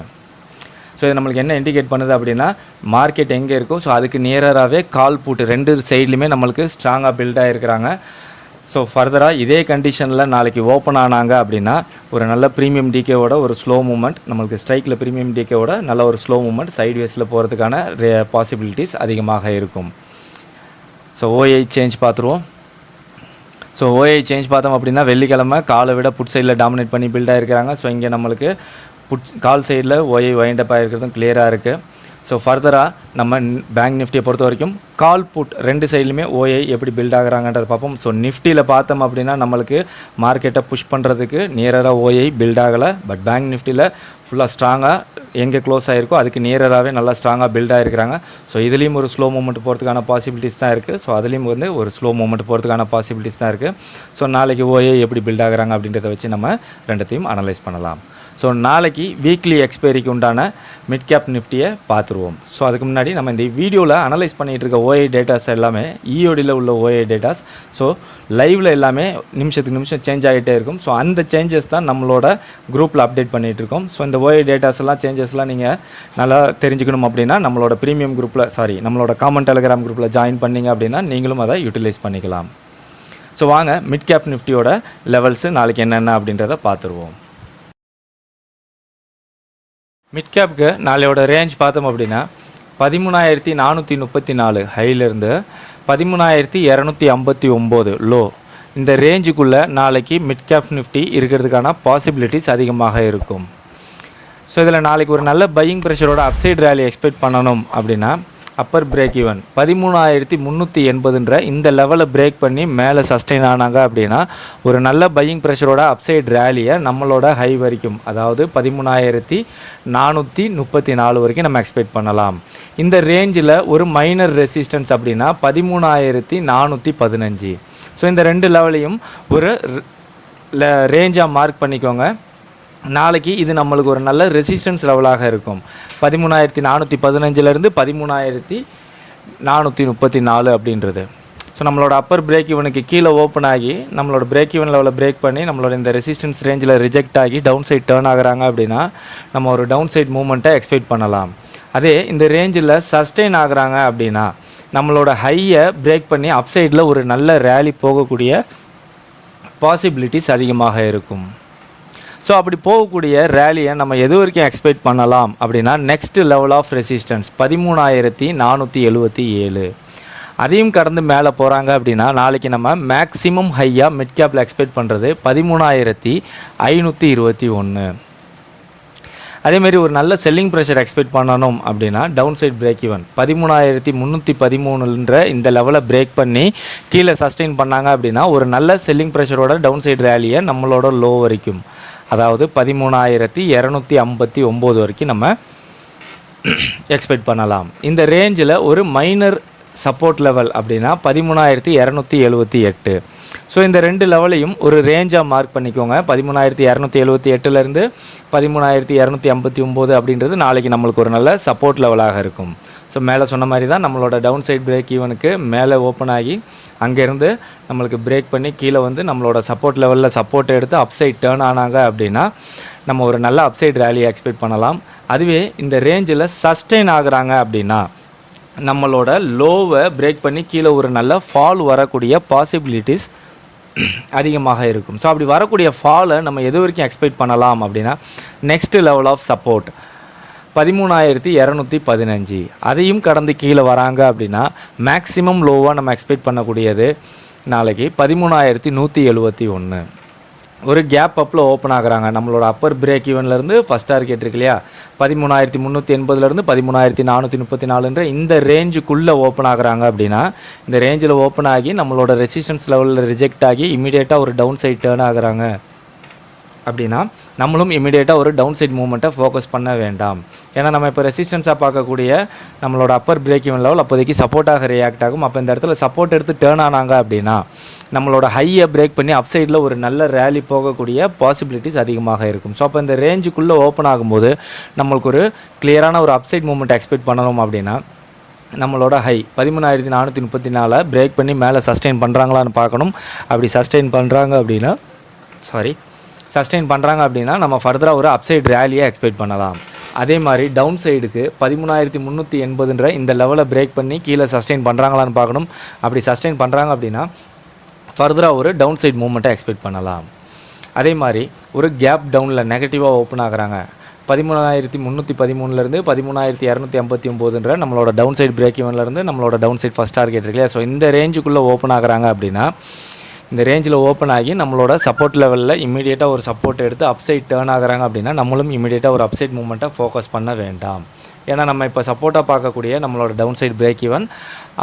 ஸோ இது நம்மளுக்கு என்ன இண்டிகேட் பண்ணுது அப்படின்னா மார்க்கெட் எங்கே இருக்கும், ஸோ அதுக்கு நியராகவே கால் புட்டு 2 சைட்லையுமே நம்மளுக்கு ஸ்ட்ராங்காக பில்ட் ஆகிருக்கிறாங்க. ஸோ ஃபர்தராக இதே கண்டிஷனில் நாளைக்கு ஓப்பன் ஆனாங்க அப்படின்னா ஒரு நல்ல ப்ரீமியம் டிகேவோட ஒரு ஸ்லோ மூமெண்ட், நம்மளுக்கு ஸ்ட்ரைக்கில் ப்ரீமியம் டிகேவோட நல்ல ஒரு ஸ்லோ மூமெண்ட் சைட்வேஸில் போகிறதுக்கான பாசிபிலிட்டிஸ் அதிகமாக இருக்கும். ஸோ ஓஐ சேஞ்ச் பார்த்துருவோம். ஸோ ஓஐ சேஞ்ச் பார்த்தோம் அப்படின்னா வெள்ளிக்கிழமை காலை விட புட் சைடில் டாமினேட் பண்ணி பில்ட் ஆகிருக்கிறாங்க. ஸோ இங்கே நம்மளுக்கு கால் சைடில் ஓஐ வைண்ட் அப் ஆகிருக்கிறதும் கிளியராக இருக்குது. ஸோ ஃபர்தராக நம்ம பேங்க் நிஃப்டியை பொறுத்த வரைக்கும் கால் புட் 2 சைட்லையுமே ஓஐ எப்படி பில்ட் ஆகுறாங்கன்றதை பார்ப்போம். ஸோ நிஃப்டியில் பார்த்தோம் அப்படின்னா நம்மளுக்கு மார்க்கெட்டை புஷ் பண்ணுறதுக்கு நியராக ஓஐ பில்ட் ஆகலை. பட் பேங்க் நிஃப்டியில் ஃபுல்லாக ஸ்ட்ராங்காக எங்கே க்ளோஸ் ஆகிருக்கோ அதுக்கு நியராகவே நல்லா ஸ்ட்ராங்காக பில்ட் ஆகிருக்கிறாங்க. ஸோ இதுலேயும் ஒரு ஸ்லோ மூமெண்ட் போகிறதுக்கான பாசிபிலிட்டிஸ் தான் இருக்குது. ஸோ அதுலேயும் வந்து ஒரு ஸ்லோ மூமெண்ட் போகிறதுக்கான பாசிபிலிட்டிஸ் தான் இருக்குது. ஸோ நாளைக்கு ஓஐ எப்படி பில்ட் ஆகுறாங்க அப்படின்றத வச்சு நம்ம ரெண்டுத்தையும் அனலைஸ் பண்ணலாம். ஸோ நாளைக்கு வீக்லி எக்ஸ்பைரிக்கு உண்டான மிட் கேப் நிஃப்டியை பார்த்துருவோம். ஸோ அதுக்கு முன்னாடி நம்ம இந்த வீடியோவில் அனலைஸ் பண்ணிகிட்டு இருக்க ஓஐ டேட்டாஸ் எல்லாமே இஓடியில் உள்ள ஓஐ டேட்டாஸ். ஸோ லைவில் எல்லாமே நிமிஷத்துக்கு நிமிஷம் சேஞ்ச் ஆகிட்டே இருக்கும். ஸோ அந்த சேஞ்சஸ் தான் நம்மளோட குரூப்பில் அப்டேட் பண்ணிகிட்டு இருக்கோம். ஸோ இந்த ஓஐ டேட்டாஸ் எல்லாம் சேஞ்சஸ்லாம் நீங்கள் நல்லா தெரிஞ்சுக்கணும் அப்படின்னா நம்மளோட ப்ரீமியம் குரூப்பில் நம்மளோட காமன் டெலிகிராம் குரூப்பில் ஜாயின் பண்ணிங்க அப்படின்னா நீங்களும் அதை யூட்டிலைஸ் பண்ணிக்கலாம். ஸோ வாங்க மிட் கேப் நிஃப்டியோட லெவல்ஸு நாளைக்கு என்னென்ன அப்படின்றத பார்த்துருவோம். மிட் கேப்புக்கு நாளையோட ரேஞ்ச் பார்த்தோம் அப்படின்னா 13,434 ஹையிலேருந்து 13,259 லோ, இந்த ரேஞ்சுக்குள்ளே நாளைக்கு மிட் கேப் நிஃப்டி இருக்கிறதுக்கான பாசிபிலிட்டிஸ் அதிகமாக இருக்கும். ஸோ இதில் நாளைக்கு ஒரு நல்ல பையிங் ப்ரெஷரோட அப்சைட் ரேலி எக்ஸ்பெக்ட் பண்ணணும் அப்படின்னா அப்பர் பிரேக் ஈவன் 13,380ன்ற இந்த லெவலை பிரேக் பண்ணி மேலே சஸ்டெயின் ஆனாங்க அப்படின்னா ஒரு நல்ல பையிங் ப்ரெஷரோட அப்சைட் ரேலியை நம்மளோட ஹை வரைக்கும், அதாவது 13,434 வரைக்கும் நம்ம எக்ஸ்பெக்ட் பண்ணலாம். இந்த ரேஞ்சில் ஒரு மைனர் ரெசிஸ்டன்ஸ் அப்படின்னா 13,415. ஸோ இந்த 2 லெவலையும் ஒரு ரேஞ்சாக மார்க் பண்ணிக்கோங்க. நாளைக்கு இது நம்மளுக்கு ஒரு நல்ல ரெசிஸ்டன்ஸ் லெவலாக இருக்கும். 13,415லேருந்து 13,434 அப்படின்றது. ஸோ நம்மளோட அப்பர் பிரேக் ஈவனுக்கு கீழே ஓப்பன் ஆகி நம்மளோட பிரேக் ஈவன் லெவலில் பிரேக் பண்ணி நம்மளோட இந்த ரெசிஸ்டன்ஸ் ரேஞ்சில் ரிஜெக்ட் ஆகி டவுன் சைட் டேர்ன் ஆகுறாங்க அப்படின்னா நம்ம ஒரு டவுன் சைட் மூமெண்ட்டை எக்ஸ்பெக்ட் பண்ணலாம். அதே இந்த ரேஞ்சில் சஸ்டெயின் ஆகுறாங்க அப்படின்னா நம்மளோட ஹையை பிரேக் பண்ணி அப்சைடில் ஒரு நல்ல ரேலி போகக்கூடிய பாசிபிலிட்டிஸ் அதிகமாக இருக்கும். ஸோ அப்படி போகக்கூடிய ரேலியை நம்ம எது வரைக்கும் எக்ஸ்பெக்ட் பண்ணலாம் அப்படின்னா நெக்ஸ்ட் லெவல் ஆஃப் ரெசிஸ்டன்ஸ் 13,477. அதையும் கடந்து மேலே போகிறாங்க அப்படின்னா நாளைக்கு நம்ம மேக்ஸிமம் ஹையாக மிட் கேப்பில் எக்ஸ்பெக்ட் பண்ணுறது 13,521. அதேமாரி ஒரு நல்ல செல்லிங் ப்ரெஷர் எக்ஸ்பெக்ட் பண்ணணும் அப்படின்னா டவுன் சைட் பிரேக் ஈவன் 13,313ன்ற இந்த லெவலை பிரேக் பண்ணி கீழே சஸ்டெயின் பண்ணாங்க அப்படின்னா ஒரு நல்ல செல்லிங் ப்ரெஷரோட டவுன் சைட் ரேலியை நம்மளோட லோ வரைக்கும், அதாவது 13,259 வரைக்கும் நம்ம எக்ஸ்பெக்ட் பண்ணலாம். இந்த ரேஞ்சில் ஒரு மைனர் சப்போர்ட் லெவல் அப்படின்னா 13,278. ஸோ இந்த 2 லெவலையும் ஒரு ரேஞ்சாக மார்க் பண்ணிக்கோங்க. 13,278லேருந்து 13,259 அப்படின்றது நாளைக்கு நம்மளுக்கு ஒரு நல்ல சப்போர்ட் லெவலாக இருக்கும். ஸோ மேலே சொன்ன மாதிரி தான் நம்மளோட டவுன் சைட் பிரேக் ஈவனுக்கு மேலே ஓப்பன் ஆகி அங்கேருந்து நம்மளுக்கு பிரேக் பண்ணி கீழே வந்து நம்மளோட சப்போர்ட் லெவலில் சப்போர்ட் எடுத்து அப்சைட் டேர்ன் ஆனாங்க அப்படின்னா நம்ம ஒரு நல்ல அப்சைட் ரேலியை எக்ஸ்பெக்ட் பண்ணலாம். அதுவே இந்த ரேஞ்சில் சஸ்டெயின் ஆகுறாங்க அப்படின்னா நம்மளோட லோவை பிரேக் பண்ணி கீழே ஒரு நல்ல ஃபால் வரக்கூடிய பாசிபிலிட்டிஸ் அதிகமாக இருக்கும். ஸோ அப்படி வரக்கூடிய ஃபாலை நம்ம எது வரைக்கும் எக்ஸ்பெக்ட் பண்ணலாம் அப்படின்னா நெக்ஸ்ட் லெவல் ஆஃப் சப்போர்ட் 13,215. அதையும் கடந்து கீழே வராங்க அப்படின்னா மேக்ஸிமம் லோவாக நம்ம எக்ஸ்பெக்ட் பண்ணக்கூடியது நாளைக்கு 13,171. ஒரு கேப் அப்பில் ஓப்பன் ஆகுறாங்க. நம்மளோட அப்பர் பிரேக் ஈவன்லேருந்து ஃபஸ்ட் டார்கெட் இருக்கு இல்லையா 13,380லேருந்து 13,434ன்ற இந்த ரேஞ்சுக்குள்ளே ஓப்பன் ஆகுறாங்க அப்படின்னா இந்த ரேஞ்சில் ஓப்பன் ஆகி நம்மளோட ரெசிஸ்டன்ஸ் லெவலில் ரிஜெக்ட் ஆகி இமீடியட்டாக ஒரு டவுன் சைட் டேர்ன் ஆகுறாங்க அப்படின்னா நம்மளும் இமீடியட்டாக ஒரு டவுன் சைட் மூவ்மெண்ட்டை ஃபோக்கஸ் பண்ண வேண்டாம். ஏன்னா நம்ம இப்போ ரெசிஸ்டன்ஸாக பார்க்கக்கூடிய நம்மளோட அப்பர் பிரேக் ஈவன் லெவல் அப்போதைக்கு சப்போர்ட்டாக ரியாக்ட் ஆகும். அப்போ இந்த இடத்துல சப்போர்ட் எடுத்து டேர்ன் ஆனாங்க அப்படின்னா நம்மளோட ஹையை பிரேக் பண்ணி அப் சைடில் ஒரு நல்ல ரேலி போகக்கூடிய பாசிபிலிட்டிஸ் அதிகமாக இருக்கும். ஸோ அப்போ இந்த ரேஞ்சுக்குள்ளே ஓப்பன் ஆகும்போது நம்மளுக்கு ஒரு கிளியரான ஒரு அப்சைட் மூவ்மெண்ட் எக்ஸ்பெக்ட் பண்ணணும் அப்படின்னா நம்மளோட ஹை 13,434 பிரேக் பண்ணி மேலே சஸ்டெயின் பண்ணுறாங்களான்னு பார்க்கணும். அப்படி சஸ்டெயின் பண்ணுறாங்க அப்படின்னா நம்ம ஃபர்தராக ஒரு அப்சைட் ரேலியை எக்ஸ்பெக்ட் பண்ணலாம். அதே மாதிரி டவுன் சைடுக்கு 13,380ன்ற இந்த லெவலை பிரேக் பண்ணி கீழே சஸ்டெயின் பண்ணுறாங்களான்னு பார்க்கணும். அப்படி சஸ்டெயின் பண்ணுறாங்க அப்படின்னா ஃபர்தராக ஒரு டவுன் சைட் மூவ்மெண்ட்டை எக்ஸ்பெக்ட் பண்ணலாம். அதே மாதிரி ஒரு கேப் டவுனில் நெகட்டிவாக ஓப்பன் ஆகுறாங்க 13,313லேருந்து 13,259ன்ற நம்மளோட டவுன் சைட் பிரேக் ஈவன்லேருந்து நம்மளோட டவுன் சைட் ஃபஸ்ட் டார்கெட் இருக்கு இல்லையா. ஸோ இந்த ரேஞ்சுக்குள்ளே ஓப்பன் ஆகுறாங்க அப்படின்னா இந்த ரேஞ்சில் ஓப்பன் ஆகி நம்மளோட சப்போர்ட் லெவலில் இமீடியட்டாக ஒரு சப்போர்ட் எடுத்து அப்சைட் டேர்ன் ஆகுறாங்க அப்படின்னா நம்மளும் இமீடியட்டாக ஒரு அப்சைட் மூவ்மெண்ட்டை ஃபோக்கஸ் பண்ண வேண்டாம். ஏன்னா நம்ம இப்போ சப்போர்ட்டாக பார்க்கக்கூடிய நம்மளோட டவுன் சைட் பிரேக் ஈவன்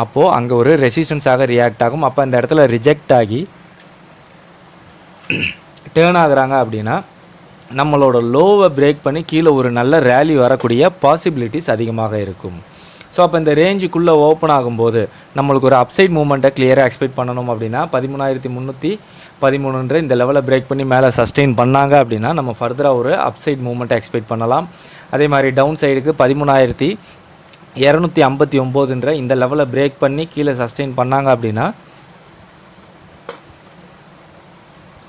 அப்போது அங்கே ஒரு ரெசிஸ்டன்ஸாக ரியாக்ட் ஆகும். அப்போ அந்த இடத்துல ரிஜெக்ட் ஆகி டேர்ன் ஆகுறாங்க அப்படின்னா நம்மளோட லோவை பிரேக் பண்ணி கீழே ஒரு நல்ல ரேலி வரக்கூடிய பாசிபிலிட்டிஸ் அதிகமாக இருக்கும். ஸோ அப்போ இந்த ரேஞ்சுக்குள்ளே ஓப்பன் ஆகும்போது நம்மளுக்கு ஒரு அப்சைட் மூவ்மெண்ட்டை கிளியராக எக்ஸ்பெக்ட் பண்ணணும் அப்படின்னா 13,313ன்ற இந்த லெவலை பிரேக் பண்ணி மேலே சஸ்டெயின் பண்ணாங்க அப்படின்னா நம்ம ஃபர்தராக ஒரு அப்சைட் மூவ்மெண்ட்டை எக்ஸ்பெக்ட் பண்ணலாம். அதே மாதிரி டவுன் சைடுக்கு 13,259ன்ற இந்த லெவலை பிரேக் பண்ணி கீழே சஸ்டெயின் பண்ணாங்க அப்படின்னா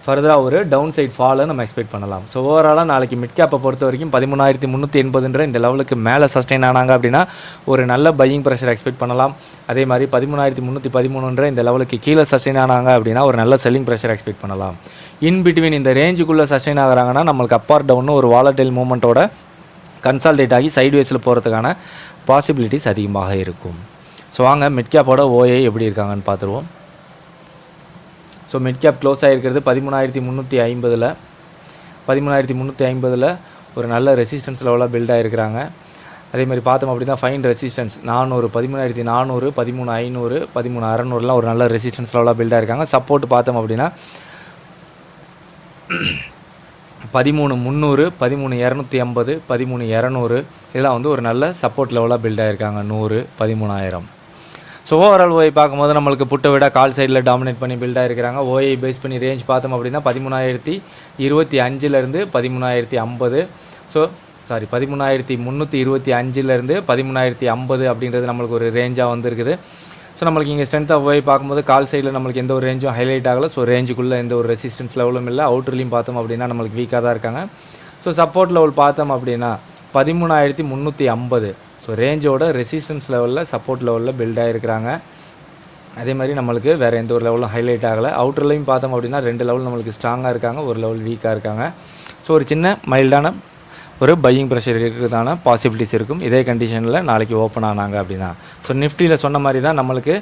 ஃபர்தராக ஒரு டவுன் சைட் ஃபாலை நம்ம எக்ஸ்பெக்ட் பண்ணலாம். ஸோ ஓவராலாக நாளைக்கு மிட் கேப்பை பொறுத்த வரைக்கும் 13,380ன்ற இந்த லெவலுக்கு மேலே சஸ்டெயின் ஆனாங்க அப்படின்னா ஒரு நல்ல பையிங் ப்ரெஷர் எக்ஸ்பெக்ட் பண்ணலாம். அதே மாதிரி 13,313ன்ற இந்த லெவலுக்கு கீழே சஸ்டெயின் ஆனாங்க அப்படின்னா ஒரு நல்ல செல்லிங் ப்ரெஷர் எக்ஸ்பெக்ட் பண்ணலாம். இன் பிட்வீன் இந்த ரேஞ்சுக்குள்ளே சஸ்டெயின் ஆகுறாங்கன்னா நம்மளுக்கு அப்பார் டவுன்னு ஒரு வாலடைல் மூவ்மெண்ட்டோட கன்சால்டேட் ஆகி சைட்வேஸில் போகிறதுக்கான பாசிபிலிட்டிஸ் அதிகமாக இருக்கும். ஸோ வாங்க மிட் கேப்போட ஓஏ எப்படி இருக்காங்கன்னு பார்த்துருவோம். ஸோ மிட் கேப் க்ளோஸ் ஆகிருக்கிறது 13,350ல் 13,350ல் ஒரு நல்ல ரெசிஸ்டன்ஸ் லெவலாக பில்ட் ஆகிருக்கிறாங்க. அதே மாதிரி பார்த்தோம் அப்படின்னா ஃபைன் ரெசிஸ்டன்ஸ் 400 13,400 13,500 13,600லாம் ஒரு நல்ல ரெசிஸ்டன்ஸ் லெவலாக பில்ட் ஆகிருக்காங்க. சப்போர்ட் பார்த்தோம் அப்படின்னா 13,300 13,250 13,200 இதெல்லாம் வந்து ஒரு நல்ல சப்போர்ட் லெவலாக பில்ட் ஆகிருக்காங்க 100 13,000. ஸோ ஓவரால் ஓஐ பார்க்கும்போது நம்மளுக்கு புட்டை விட கால் சைடில் டாமினேட் பண்ணி பில்ட் ஆகிருக்கிறாங்க. ஓஐ பேஸ் பண்ணி ரேஞ்ச் பார்த்தோம் அப்படின்னா 13,025லேருந்து 13,050 ஸோ 13,325லேருந்து 13,050 அப்படின்றது நம்மளுக்கு ஒரு ரேஞ்சாக வந்துருக்குது. ஸோ நம்மளுக்கு இங்கே ஸ்ட்ரென்த் ஆஃப் ஓஐ பார்க்கும்போது கால் சைடில் நம்மளுக்கு எந்த ஒரு ரேஞ்சும் ஹைலைட் ஆகலை. ஸோ ரேஞ்சுக்குள்ளே எந்த ஒரு ரெசிஸ்டன்ஸ் லெவலும் இல்லை. அவுட்டர்லையும் பார்த்தோம் அப்படின்னா நம்மளுக்கு வீக்காக தான் இருக்காங்க. ஸோ சப்போர்ட் லெவல் பார்த்தோம் அப்படின்னா 13,350 ஸோ ரேஞ்சோட ரெசிஸ்டன்ஸ் லெவலில் சப்போர்ட் லெவலில் பில்ட் ஆகிருக்கிறாங்க. அதே மாதிரி நம்மளுக்கு வேறு எந்த ஒரு லெவலும் ஹைலைட் ஆகலை. அவுட்டர்லையும் பார்த்தோம் அப்படின்னா 2 லெவல் நம்மளுக்கு ஸ்ட்ராங்காக இருக்காங்க, ஒரு லெவல் வீக்காக இருக்காங்க. ஸோ ஒரு சின்ன மைல்டான ஒரு பையிங் ப்ரெஷர் இருக்கிறதான பாசிபிலிட்டிஸ் இருக்கும் இதே கண்டிஷனில் நாளைக்கு ஓப்பன் ஆனாங்க அப்படின்னா. ஸோ நிஃப்டியில் சொன்ன மாதிரி தான் நம்மளுக்கு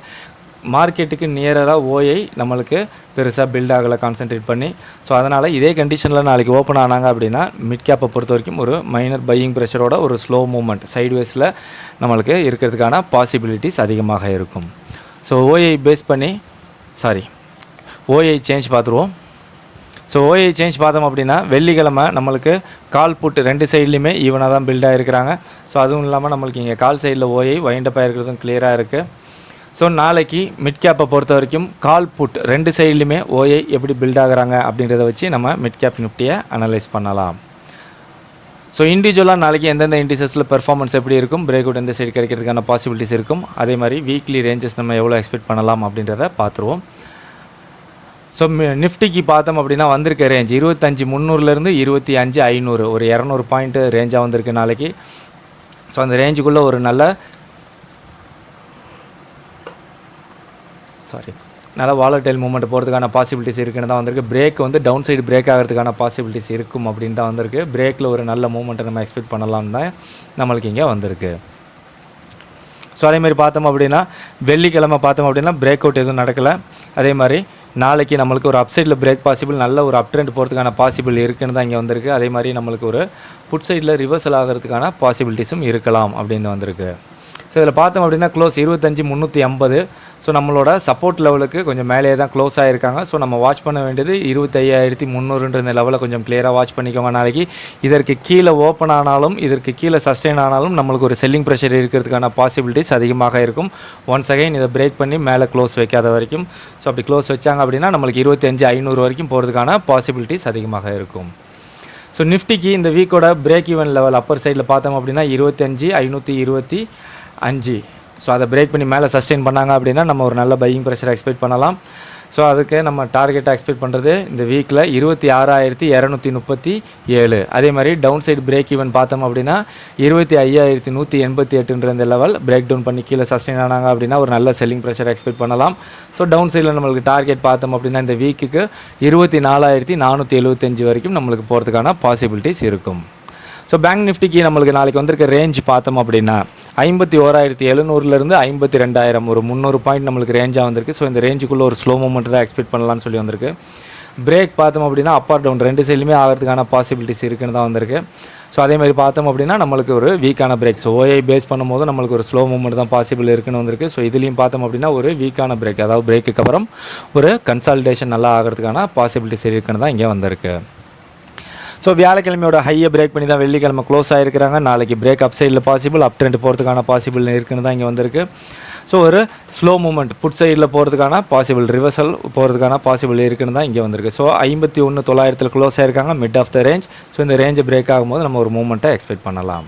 மார்க்கெட்டுக்கு நியராக ஓஐ நம்மளுக்கு பெருசாக பில்ட் ஆகலை கான்சென்ட்ரேட் பண்ணி. ஸோ அதனால் இதே கண்டிஷனில் நாளைக்கு ஓப்பன் ஆனாங்க அப்படின்னா மிட் கேப்பை பொறுத்த வரைக்கும் ஒரு மைனர் பையிங் ப்ரெஷரோட ஒரு ஸ்லோ மூவ்மெண்ட் சைட்வேஸில் நம்மளுக்கு இருக்கிறதுக்கான பாசிபிலிட்டிஸ் அதிகமாக இருக்கும். ஸோ ஓஐ பேஸ் பண்ணி ஓஐ சேஞ்ச் பார்த்துருவோம். ஸோ ஓஐ சேஞ்ச் பார்த்தோம் அப்படின்னா வெள்ளிக்கிழமை நம்மளுக்கு கால் புட் 2 சைட்லேயுமே ஈவனாக தான் பில்ட் ஆகிருக்கிறாங்க. ஸோ அதுவும் இல்லாமல் நம்மளுக்கு இங்கே கால் சைடில் ஓஐ வைண்டப் ஆகிருக்கிறதும் கிளியராக இருக்குது. ஸோ நாளைக்கு மிட் கேப்பை பொறுத்த வரைக்கும் கால் புட் 2 சைட்லையுமே ஓஐ எப்படி பில்ட் ஆகுறாங்க அப்படின்றத வச்சு நம்ம மிட் கேப் நிஃப்டியை அனலைஸ் பண்ணலாம். ஸோ இண்டிவிஜுவலாக நாளைக்கு எந்தெந்த இண்டிசஸில் பெர்ஃபார்மன்ஸ் எப்படி இருக்கும், பிரேக் அவுட் எந்த சைடு கிடைக்கிறதுக்கான பாசிபிலிட்டிஸ் இருக்கும், அதே மாதிரி வீக்லி ரேஞ்சஸ் நம்ம எவ்வளோ எக்ஸ்பெக்ட் பண்ணலாம் அப்படின்றத பார்த்துருவோம். ஸோ நிஃப்டிக்கு பார்த்தோம் அப்படின்னா வந்திருக்க ரேஞ்ச் 25,300லேருந்து 25,500 ஒரு 200 பாயிண்ட்டு ரேஞ்சாக வந்திருக்கு நாளைக்கு. ஸோ அந்த ரேஞ்சுக்குள்ளே ஒரு நல்ல நல்லா வாலடைல் மூவ்மெண்ட் போகிறதுக்கான பாசிபிலிட்டிஸ் இருக்குன்னு தான் வந்திருக்கு. பிரேக் வந்து டவுன் சைடு பிரேக் ஆகிறதுக்கான பாசிபிலிட்டிஸ் இருக்கும் அப்படின்னு தான் வந்திருக்கு. பிரேக்கில் ஒரு நல்ல மூவ்மெண்ட்டை நம்ம எக்ஸ்பெக்ட் பண்ணலாம்னு தான் நம்மளுக்கு இங்கே வந்திருக்கு. ஸோ அதேமாதிரி பார்த்தோம் அப்படின்னா வெள்ளிக்கிழமை பார்த்தோம் அப்படின்னா பிரேக் அவுட் எதுவும் நடக்கலை. அதே மாதிரி நாளைக்கு நம்மளுக்கு ஒரு அப்சைடில் பிரேக் பாசிபிள் நல்ல ஒரு அப் ட்ரெண்ட் போகிறதுக்கான பாசிபிள் இருக்குன்னு தான் இங்கே வந்திருக்கு. அதே மாதிரி நம்மளுக்கு ஒரு புட் சைடில் ரிவர்சல் ஆகிறதுக்கான பாசிபிலிட்டிஸும் இருக்கலாம் அப்படின்னு வந்திருக்கு. ஸோ இதில் பார்த்தோம் அப்படின்னா க்ளோஸ் 25,350 ஸோ நம்மளோட சப்போர்ட் லெவலுக்கு கொஞ்சம் மேலே தான் க்ளோஸ் ஆகிருக்காங்க. ஸோ நம்ம வாட்ச் பண்ண வேண்டியது 25,300ன்ற இந்த லெவலில் கொஞ்சம் கிளியராக வாட்ச் பண்ணிக்கோங்க. நாளைக்கு இதற்கு கீழே ஓப்பன் ஆனாலும் இதற்கு கீழே சஸ்டெயின் ஆனாலும் நம்மளுக்கு ஒரு செல்லிங் ப்ரெஷர் இருக்கிறதுக்கான பாசிபிலிட்டிஸ் அதிகமாக இருக்கும். ஒன்ஸ் அகைன் இதை பிரேக் பண்ணி மேலே க்ளோஸ் வைக்காத வரைக்கும். ஸோ அப்படி க்ளோஸ் வச்சாங்க அப்படின்னா நம்மளுக்கு 25,500 வரைக்கும் போகிறதுக்கான பாசிபிலிட்டிஸ் அதிகமாக இருக்கும். ஸோ நிஃப்டிக்கு இந்த வீக்கோட பிரேக் ஈவன் லெவல் அப்பர் சைடில் பார்த்தோம் அப்படின்னா 25,525 ஸோ அதை பிரேக் பண்ணி மேலே சஸ்டெயின் பண்ணாங்க அப்படின்னா நம்ம ஒரு நல்ல பையிங் ப்ரெஷர் எக்ஸ்பெக்ட் பண்ணலாம். ஸோ அதுக்கு நம்ம டார்கெட்டாக எக்ஸ்பெக்ட் பண்ணுறது இந்த வீக்கில் 26,237. அதே மாதிரி டவுன் சைடு பிரேக் ஈவன் பார்த்தோம் அப்படின்னா 25,188 இந்த லெவல் பிரேக் டவுன் பண்ணி கீழே சஸ்டெயின் ஆனாங்க அப்படின்னா ஒரு நல்ல செல்லிங் ப்ரெஷர் எக்ஸ்பெக்ட் பண்ணலாம். ஸோ டவுன் சைடில் நம்மளுக்கு டார்கெட் பார்த்தோம் அப்படின்னா இந்த வீக்குக்கு 24,475 வரைக்கும் நம்மளுக்கு போகிறதுக்கான பாசிபிலிட்டிஸ் இருக்கும். ஸோ பேங்க் நிஃப்டிக்கு நம்மளுக்கு நாளைக்கு வந்திருக்க ரேஞ்ச் பார்த்தோம் அப்படின்னா 51,700 52,000 ஒரு 300 பாயிண்ட் நம்மளுக்கு ரேஞ்சாக வந்திருக்கு. ஸோ இந்த ரேஞ்சுக்குள்ளே ஒரு ஸ்லோ மூமெண்ட் தான் எக்ஸ்பெக்ட் பண்ணலாம்னு சொல்லி வந்திருக்கு. பிரேக் பார்த்தோம் அப்படின்னா அப் ஆர் டவுன் ரெண்டு சைட்லையுமே ஆகிறதுக்கான பாசிபிலிட்டிஸ் இருக்குன்னு தான் வந்திருக்கு. ஸோ அதேமாதிரி பார்த்தோம் அப்படின்னா நம்மளுக்கு ஒரு வீக்கான பிரேக், ஸோ ஓஐ பேஸ் பண்ணும்போது நம்மளுக்கு ஒரு ஸ்லோ மூமெண்ட் தான் பாசிபிள் இருக்குன்னு வந்திருக்கு. ஸோ இதுலேயும் பார்த்தோம் அப்படின்னா ஒரு வீக்கான பிரேக், அதாவது பிரேக்குக்கு அப்புறம் ஒரு கன்சால்டேஷன் நல்லா ஆகிறதுக்கான பாசிபிலிட்டிஸ் இருக்குன்னு தான் இங்கே வந்திருக்கு. ஸோ வியாழக்கிழமையோட ஹையை பிரேக் பண்ணி தான் வெள்ளிக்கிழமை க்ளோஸ் ஆகிருக்கிறாங்க. நாளைக்கு பிரேக் அப் சைடில் பாசிபிள், அப் ட்ரெண்ட் போகிறதுக்கான பாசிபிள் இருக்குன்னு தான் இங்கே வந்திருக்கு. ஸோ ஒரு ஸ்லோ மூமெண்ட் புட் சைடில் போகிறதுக்கான பாசிபிள், ரிவர்சல் போகிறதுக்கான பாசிபிள் இருக்குன்னு தான் இங்கே வந்திருக்கு. ஸோ 51,900 க்ளோஸ் ஆகிருக்காங்க, mid of the range. So இந்த ரேஞ்சை பிரேக் ஆகும்போது நம்ம ஒரு மூமெண்ட்டை எக்ஸ்பெக்ட் பண்ணலாம்.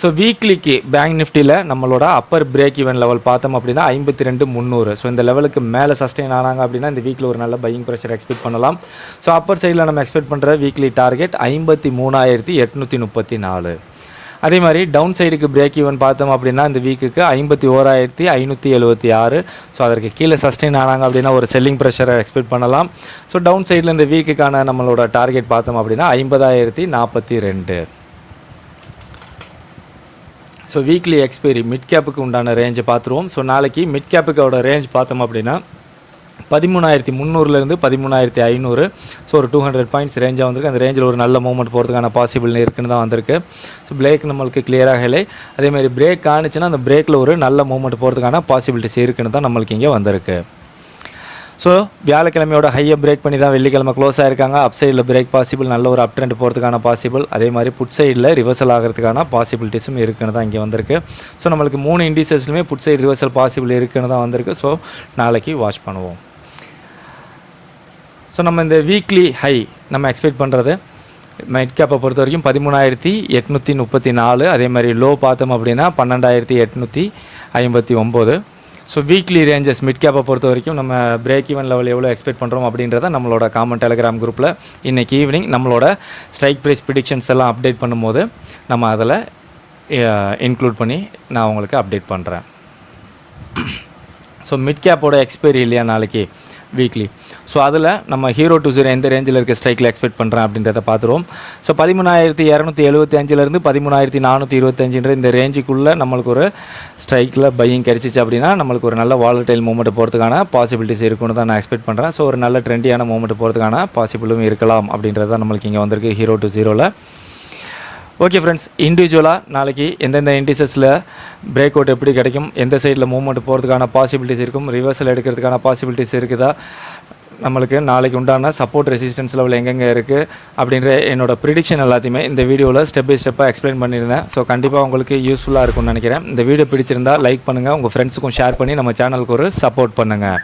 ஸோ வீக்லிக்கு பேங்க் நிஃப்டியில் நம்மளோட அப்பர் பிரேக் ஈவன் லெவல் பார்த்தோம் அப்படின்னா 52,300. ஸோ இந்த லெவலுக்கு மேலே சஸ்டெயின் ஆனாங்க அப்படின்னா இந்த வீக்கில் ஒரு நல்ல பையிங் ப்ரெஷர் எக்ஸ்பெக்ட் பண்ணலாம். ஸோ அப்பர் சைடில் நம்ம எக்ஸ்பெக்ட் பண்ணுற வீக்லி டார்கெட் 53,834. அதே மாதிரி டவுன் சைடுக்கு பிரேக் ஈவன் பார்த்தோம் அப்படின்னா இந்த வீக்குக்கு 51,576. ஸோ அதற்கு கீழே சஸ்டெயின் ஆனாங்க அப்படின்னா ஒரு செல்லிங் ப்ரெஷரை எக்ஸ்பெக்ட் பண்ணலாம். ஸோ டவுன் சைடில் இந்த வீக்குக்கான நம்மளோட டார்கெட் பார்த்தோம் அப்படின்னா 50,042. ஸோ வீக்லி எக்ஸ்பைரி மிட் கேப்புக்கு உண்டான ரேஞ்சை பார்த்துருவோம். ஸோ நாளைக்கு மிட் கேப்புக்கோட ரேஞ்ச் பார்த்தோம் அப்படின்னா 13,300 13,500. ஸோ ஒரு 200 பாயிண்ட்ஸ் ரேஞ்சாக வந்திருக்கு. அந்த ரேஞ்சில் ஒரு நல்ல மூவ்மெண்ட் போகிறதுக்கான பாசிபிள் இருக்குன்னு தான் வந்திருக்கு. ஸோ பிரேக் நம்மளுக்கு கிளியராக இல்லை. அதேமாதிரி பிரேக் ஆனிச்சுன்னா அந்த பிரேக்கில் ஒரு நல்ல மூவ்மெண்ட் போகிறதுக்கான பாசிபிலிட்டிஸ் இருக்குன்னு தான் நம்மளுக்கு இங்கே வந்திருக்கு. ஸோ வியாழக்கிழமையோட ஹையை பிரேக் பண்ணி தான் வெள்ளிக்கிழமை க்ளோஸ் ஆகிருக்காங்க. அப் சைடில் பிரேக் பாசிபிள், நல்ல ஒரு அப் ட்ரெண்ட் போகிறதுக்கான பாசிபிள். அதே மாதிரி புட் சைடில் ரிவர்சல் ஆகிறதுக்கான பாசிபிலிட்டிஸும் இருக்குன்னு தான் இங்கே வந்திருக்கு. ஸோ நம்மளுக்கு 3 இண்டிசஸ்லையுமே புட் சைடு ரிவர்சல் பாசிபிள் இருக்குன்னு தான் வந்திருக்கு. ஸோ நாளைக்கு வாட்ச் பண்ணுவோம். ஸோ நம்ம இந்த வீக்லி ஹை நம்ம எக்ஸ்பெக்ட் பண்ணுறது மிட் கேப்பை பொறுத்த வரைக்கும் 13,834. அதே மாதிரி லோ பார்த்தோம் அப்படின்னா 12,859. ஸோ வீக்லி ரேஞ்சஸ் மிட் கேப்பை பொறுத்த வரைக்கும் நம்ம பிரேக் ஈவன் லெவல் எவ்வளோ எக்ஸ்பெக்ட் பண்ணுறோம் அப்படின்றத நம்மளோட காமன் டெலிகிராம் குரூப்பில் இன்றைக்கி ஈவினிங் நம்மளோட ஸ்ட்ரைக் ப்ரைஸ் ப்ரிடிக்ஷன்ஸ் எல்லாம் அப்டேட் பண்ணும்போது நம்ம அதில் இன்க்ளூட் பண்ணி நான் உங்களுக்கு அப்டேட் பண்ணுறேன். ஸோ மிட் கேப்போட எக்ஸ்பைரி இல்லையா நாளைக்கு வீக்லி, ஸோ அதில் நம்ம ஹீரோ 20 எந்த ரேஞ்சில் இருக்க ஸ்ட்ரைக்கில் எக்ஸ்பெக்ட் பண்ணுறேன் அப்படின்றத பார்த்துருவோம். ஸோ 13,275 13,425 இந்த ரேஞ்சுக்குள்ளே நம்மளுக்கு ஒரு ஸ்ட்ரைக்கில் பையிங் கிடச்சிச்சு அப்படின்னா நம்மளுக்கு ஒரு நல்ல வாலடைல் மூவ்மெண்ட் போகிறதுக்கான பாசிபிலிட்டிஸ் இருக்குன்னு தான் நான் எக்ஸ்பெக்ட் பண்ணுறேன். ஸோ ஒரு நல்ல ட்ரெண்டியான மூவ்மெண்ட் போகிறதுக்கான பாசிபிளும் இருக்கலாம் அப்படின்றது தான் நம்மளுக்கு இங்கே வந்திருக்கு ஹீரோ 20. ஓகே ஃப்ரெண்ட்ஸ், இண்டிவிஜுவலாக நாளைக்கு எந்தெந்த இண்டிசஸில் பிரேக் அவுட் எப்படி கிடைக்கும், எந்த சைடில் மூவ்மெண்ட் போகிறதுக்கான பாசிபிலிட்டிஸ் இருக்கும், ரிவர்சல் எடுக்கிறதுக்கான பாசிபிலிட்டிஸ் இருக்குதா, நம்மளுக்கு நாளைக்கு உண்டான சப்போர்ட் ரெசிஸ்டன்ஸ் லெவல் எங்கெங்கே இருக்குது அப்படின்ற என்னோட ப்ரிடிக்ஷன் எல்லாத்தையுமே இந்த வீடியோவில் ஸ்டெப் பை ஸ்டெப்பாக எக்ஸ்பிளைன் பண்ணியிருந்தேன். ஸோ கண்டிப்பாக உங்களுக்கு யூஸ்ஃபுல்லாக இருக்கும்னு நினைக்கிறேன். இந்த வீடியோ பிடிச்சிருந்தால் லைக் பண்ணுங்கள், உங்கள் ஃப்ரெண்ட்ஸுக்கும் ஷேர் பண்ணி நம்ம சேனலுக்கு ஒரு சப்போர்ட் பண்ணுங்கள்.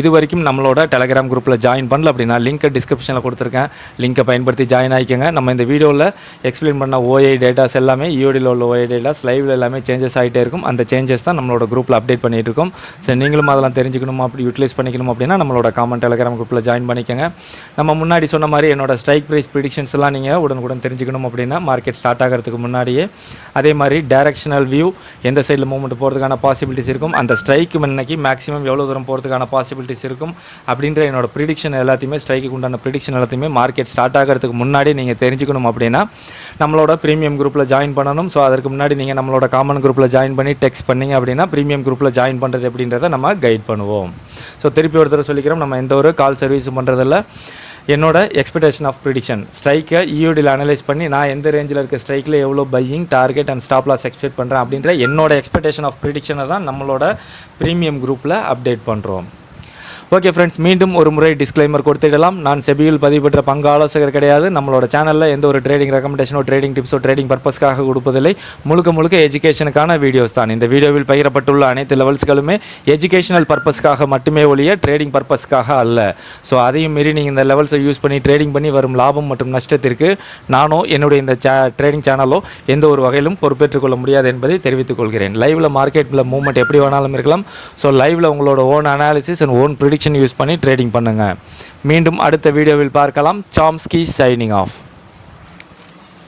இது வரைக்கும் நம்மளோட டெலிகிராம் குரூப்பில் ஜாயின் பண்ணல அப்படின்னா லிங்க்கை டிஸ்கிரிப்ஷனில் கொடுத்துருக்கேன், லிங்க்கை பயன்படுத்தி ஜாயின் ஆகிக்கோங்க. நம்ம இந்த வீடியோவில் எக்ஸ்பிளைன் பண்ண ஓஐ டேட்டாஸ் எல்லாமே ஈஓடியில் உள்ள ஓஐ டேட்டாஸ் லைவில் எல்லாமே சேஞ்சஸ் ஆகிட்டே இருக்கும். அந்த சேஞ்சஸ் தான் நம்மளோட குரூப்பில் அப்டேட் பண்ணிகிட்டு இருக்கோம். ஸோ நீங்களும் அதெல்லாம் தெரிஞ்சுக்கணும், அப்படி யூட்டிலைஸ் பண்ணிக்கணும் அப்படின்னா நம்மளோட காமன் டெலிகிராம் குரூப்பில் ஜாயின் பண்ணிக்கோங்க. நம்ம முன்னாடி சொன்ன மாதிரி என்னோட ஸ்ட்ரைக் ப்ரைஸ் ப்ரிடிக்ஷன்ஸ் எல்லாம் நீங்கள் உடனுக்குடன் தெரிஞ்சுக்கணும் அப்படின்னா மார்க்கெட் ஸ்டார்ட் ஆகிறதுக்கு முன்னாடியே, அதே மாதிரி டைரக்ஷனல் வியூ எந்த சைடில் மூவ்மெண்ட் போகிறதுக்கான பாசிபிலிட்டிஸ் இருக்கும், அந்த ஸ்ட்ரைக்கு முன்னைக்கு மேக்ஸிமம் எவ்வளோ தூரம் போகிறதுக்கான பாசிபிலிட்டிஸ் இருக்கும் அப்படின்ற என்னோட ப்ரிடிக்ஷன் எல்லாத்தையுமே, ஸ்ட்ரைக்கு உண்டான ப்ரிடிக்ஷன் எல்லாத்தையுமே மார்க்கெட் ஸ்டார்ட் ஆகிறதுக்கு முன்னாடி நீங்கள் தெரிஞ்சுக்கணும் அப்படின்னா நம்மளோட ப்ரீமியம் குரூப்பில் ஜாயின் பண்ணணும். ஸோ அதற்கு முன்னாடி நீங்கள் நம்மளோட காமன் குரூப்பில் ஜாயின் பண்ணி டெக்ஸ்ட் பண்ணிங்க அப்படின்னா ப்ரீமியம் குரூப்பில் ஜாயின் பண்ணுறது எப்படின்றத நம்ம கைட் பண்ணுவோம். ஸோ திருப்பி ஒரு தடவை சொல்லிக்கிறோம், நம்ம எந்த ஒரு கால் சர்வீஸும் பண்ணுறதில்ல. என்னோட எக்ஸ்பெக்டேஷன் ஆஃப் ப்ரிடிக்ஷன் ஸ்ட்ரைக்கை இஓடியில் அனலைஸ் பண்ணி நான் எந்த ரேஞ்சில் இருக்க ஸ்ட்ரைக்கில் எவ்வளோ buying target and stop loss expect பண்ணுறேன் அப்படின்ற என்னோட எக்ஸ்பெக்டேஷன் ஆஃப் ப்ரிடிக்ஷனை தான் நம்மளோட ப்ரீமியம் குரூப்பில் அப்டேட் பண்ணுறோம். ஓகே ஃப்ரெண்ட்ஸ், மீண்டும் ஒரு முறை டிஸ்க்ளைமர் கொடுத்துடலாம். நான் செபியில் பதிவு பெற்ற பங்கு ஆலோசகர் கிடையாது. நம்மளோட சேனலில் எந்த ஒரு ட்ரேடிங் ரெக்கமெண்டேஷனோ ட்ரேடிங் டிப்ஸோ ட்ரேடிங் பர்பஸ்க்காக கொடுப்பதில்லை. முழுக்க எஜுகேஷனுக்கான வீடியோஸ் தான். இந்த வீடியோவில் பகிரப்பட்டுள்ள அனைத்து லெவல்ஸ்களுமே எஜுகேஷனல் பர்பஸ்க்காக மட்டுமே ஒழிய ட்ரேடிங் பர்பஸ்க்காக அல்ல. ஸோ அதையும் மீறி நீங்கள் இந்த லெவல்ஸை யூஸ் பண்ணி ட்ரேடிங் பண்ணி வரும் லாபம் மற்றும் நஷ்டத்திற்கு நானோ என்னுடைய இந்த ட்ரேடிங் சேனலோ எந்த ஒரு வகையிலும் பொறுப்பேற்றுக் கொள்ள முடியாது என்பதை தெரிவித்துக் கொள்கிறேன். லைவில் மார்க்கெட்டில் மூவ்மெண்ட் எப்படி வேணாலும் இருக்கலாம். ஸோ லைவில் உங்களோட own analysis and own prediction prediction use பண்ணி ட்ரேடிங் பண்ணுங்கள். மீண்டும் அடுத்த வீடியோவில் பார்க்கலாம். Chomsky signing off.